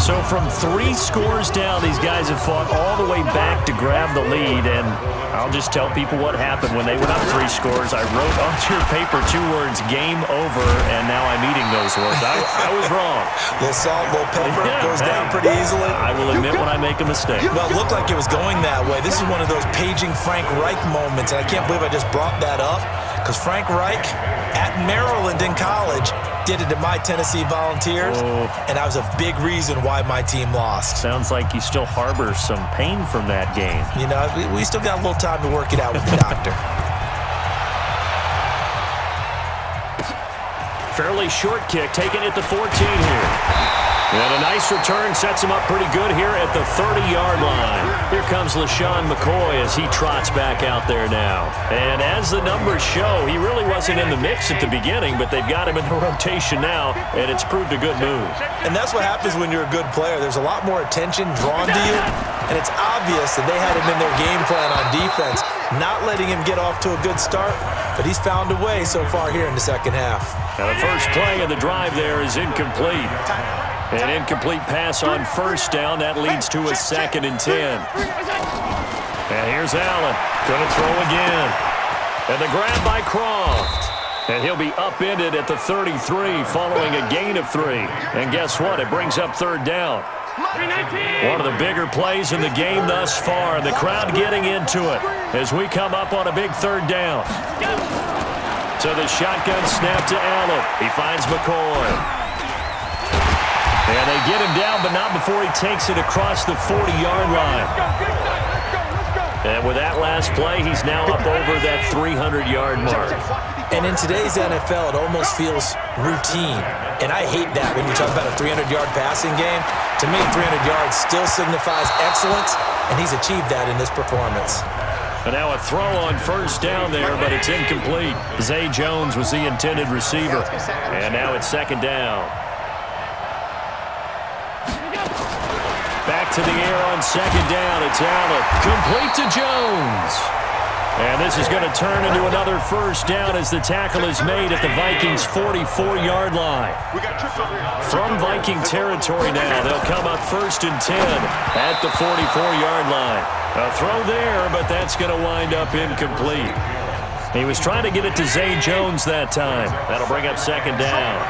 [SPEAKER 3] So from 3 scores down, these guys have fought all the way back to grab the lead. And I'll just tell people what happened when they went up 3 scores. I wrote onto your paper 2 words, game over, and now I'm eating those words. I was wrong.
[SPEAKER 6] A little salt, a little pepper, goes down pretty easily.
[SPEAKER 3] I will admit when I make a mistake.
[SPEAKER 6] Well, it looked like it was going that way. This is one of those paging Frank Reich moments, and I can't believe I just brought that up because Frank Reich at Maryland in college did it to my Tennessee Volunteers, and that was a big reason why my team lost.
[SPEAKER 3] Sounds like you still harbor some pain from that game.
[SPEAKER 6] You know, we still got a little time to work it out with the doctor.
[SPEAKER 3] Fairly short kick, taken at the 14 here. And a nice return sets him up pretty good here at the 30-yard line. Here comes LaShawn McCoy as he trots back out there now. And as the numbers show, he really wasn't in the mix at the beginning, but they've got him in the rotation now, and it's proved a good move.
[SPEAKER 6] And that's what happens when you're a good player. There's a lot more attention drawn to you, and it's obvious that they had him in their game plan on defense, not letting him get off to a good start, but he's found a way so far here in the 2nd half.
[SPEAKER 3] Now the first play of the drive there is incomplete. An incomplete pass on 1st down. That leads to a 2nd and 10. And here's Allen. Going to throw again. And the grab by Croft. And he'll be upended at the 33 following a gain of 3. And guess what? It brings up 3rd down. One of the bigger plays in the game thus far. The crowd getting into it as we come up on a big 3rd down. So the shotgun snap to Allen. He finds McCoy. And they get him down, but not before he takes it across the 40-yard line. And with that last play, he's now up over that 300-yard mark.
[SPEAKER 6] And in today's NFL, it almost feels routine. And I hate that when you talk about a 300-yard passing game. To me, 300 yards still signifies excellence, and he's achieved that in this performance.
[SPEAKER 3] And now a throw on 1st down there, but it's incomplete. Zay Jones was the intended receiver. And now it's 2nd down. Back to the air on 2nd down. It's Allen. Complete to Jones. And this is going to turn into another 1st down as the tackle is made at the Vikings' 44-yard line. From Viking territory now, they'll come up 1st and 10 at the 44-yard line. A throw there, but that's going to wind up incomplete. He was trying to get it to Zay Jones that time. That'll bring up 2nd down.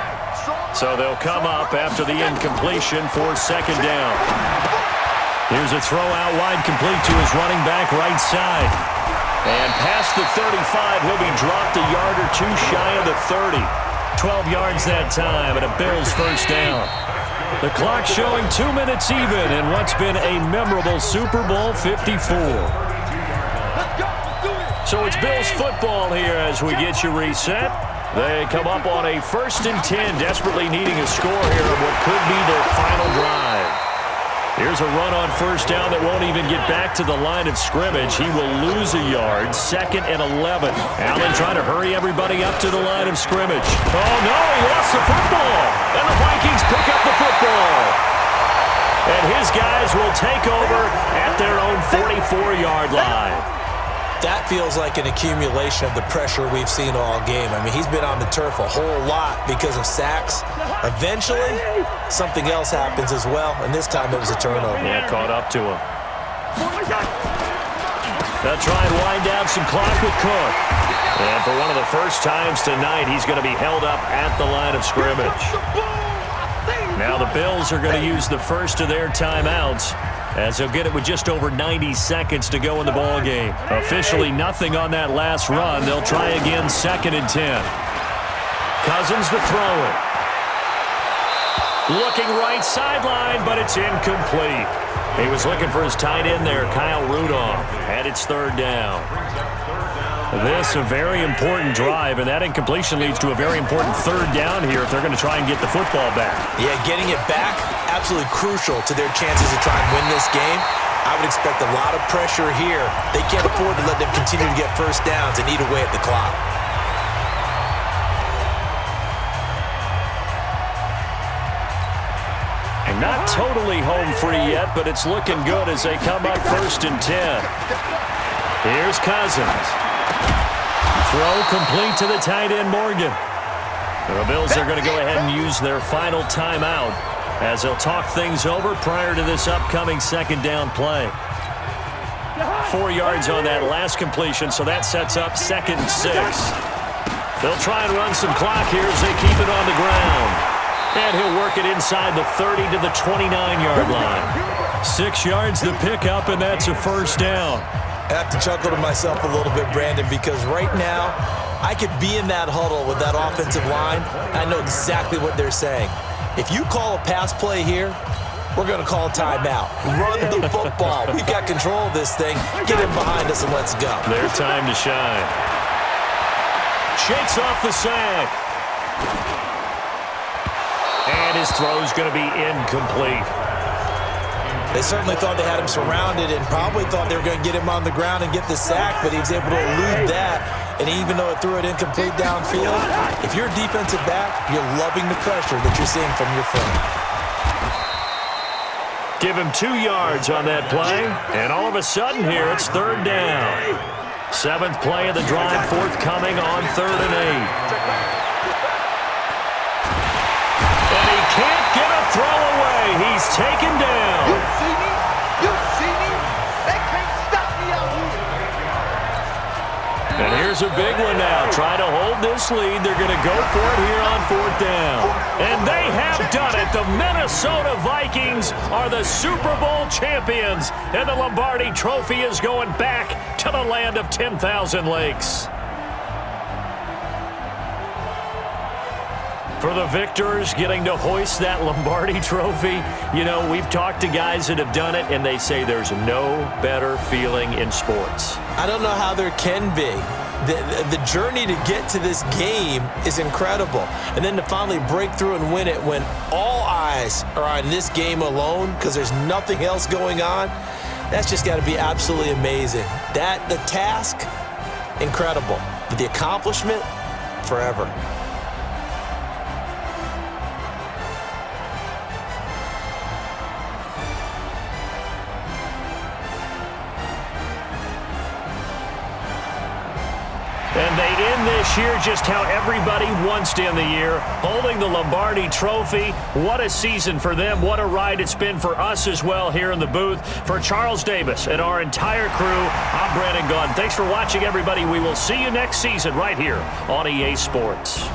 [SPEAKER 3] So they'll come up after the incompletion for 2nd down. Here's a throw out wide complete to his running back right side. And past the 35, he'll be dropped a yard or 2 shy of the 30. 12 yards that time, and a Bills 1st down. The clock showing 2 minutes even in what's been a memorable Super Bowl 54. So it's Bills football here as we get you reset. They come up on a 1st and 10, desperately needing a score here on what could be their final drive. Here's a run on 1st down that won't even get back to the line of scrimmage. He will lose a yard, 2nd and 11. Allen trying to hurry everybody up to the line of scrimmage. Oh, no, he lost the football. And the Vikings pick up the football. And his guys will take over at their own 44-yard line.
[SPEAKER 6] That feels like an accumulation of the pressure we've seen all game. I mean, he's been on the turf a whole lot because of sacks. Eventually, something else happens as well, and this time it was a turnover.
[SPEAKER 3] Yeah, caught up to him. They'll try and wind down some clock with Cook. And for one of the first times tonight, he's going to be held up at the line of scrimmage. Now the Bills are going to use the first of their timeouts, as they'll get it with just over 90 seconds to go in the ball game. Officially nothing on that last run. They'll try again, 2nd and 10. Cousins to throw it. Looking right sideline, but it's incomplete. He was looking for his tight end there, Kyle Rudolph, and it's 3rd down. This a very important drive, and that incompletion leads to a very important 3rd down here if they're going to try and get the football back.
[SPEAKER 6] Yeah, getting it back, absolutely crucial to their chances to try and win this game. I would expect a lot of pressure here. They can't afford to let them continue to get 1st downs and eat away at the clock.
[SPEAKER 3] And not totally home free yet, but it's looking good as they come up 1st and 10. Here's Cousins. Throw complete to the tight end, Morgan. The Bills are going to go ahead and use their final timeout as they'll talk things over prior to this upcoming 2nd down play. 4 yards on that last completion, so that sets up 2nd and 6. They'll try and run some clock here as they keep it on the ground. And he'll work it inside the 30 to the 29-yard line. 6 yards the pickup, and that's a 1st down.
[SPEAKER 6] I have to chuckle to myself a little bit, Brandon, because right now I could be in that huddle with that offensive line. I know exactly what they're saying. If you call a pass play here, we're going to call a timeout. Run the football. We've got control of this thing. Get him behind us and let's go.
[SPEAKER 3] Their time to shine. Shakes off the sack. And his throw's going to be incomplete.
[SPEAKER 6] They certainly thought they had him surrounded and probably thought they were going to get him on the ground and get the sack, but he was able to elude that. And even though it threw it incomplete downfield, if you're a defensive back, you're loving the pressure that you're seeing from your front.
[SPEAKER 3] Give him 2 yards on that play, and all of a sudden here it's 3rd down. 7th play of the drive, forthcoming on 3rd and 8. And he can't get a throw away. He's taken down.
[SPEAKER 5] You see me? You see me? They can't stop me out here.
[SPEAKER 3] And here's a big one now. Trying to hold this lead. They're going to go for it here on 4th down. And they have done it. The Minnesota Vikings are the Super Bowl champions. And the Lombardi Trophy is going back to the land of 10,000 lakes. For the victors, getting to hoist that Lombardi Trophy, you know, we've talked to guys that have done it, and they say there's no better feeling in sports.
[SPEAKER 6] I don't know how there can be. The journey to get to this game is incredible. And then to finally break through and win it when all eyes are on this game alone because there's nothing else going on, that's just got to be absolutely amazing. The task, incredible. But the accomplishment, forever.
[SPEAKER 3] And they end this year just how everybody wants to end the year, holding the Lombardi Trophy. What a season for them. What a ride it's been for us as well here in the booth. For Charles Davis and our entire crew, I'm Brandon Gunn. Thanks for watching, everybody. We will see you next season right here on EA Sports.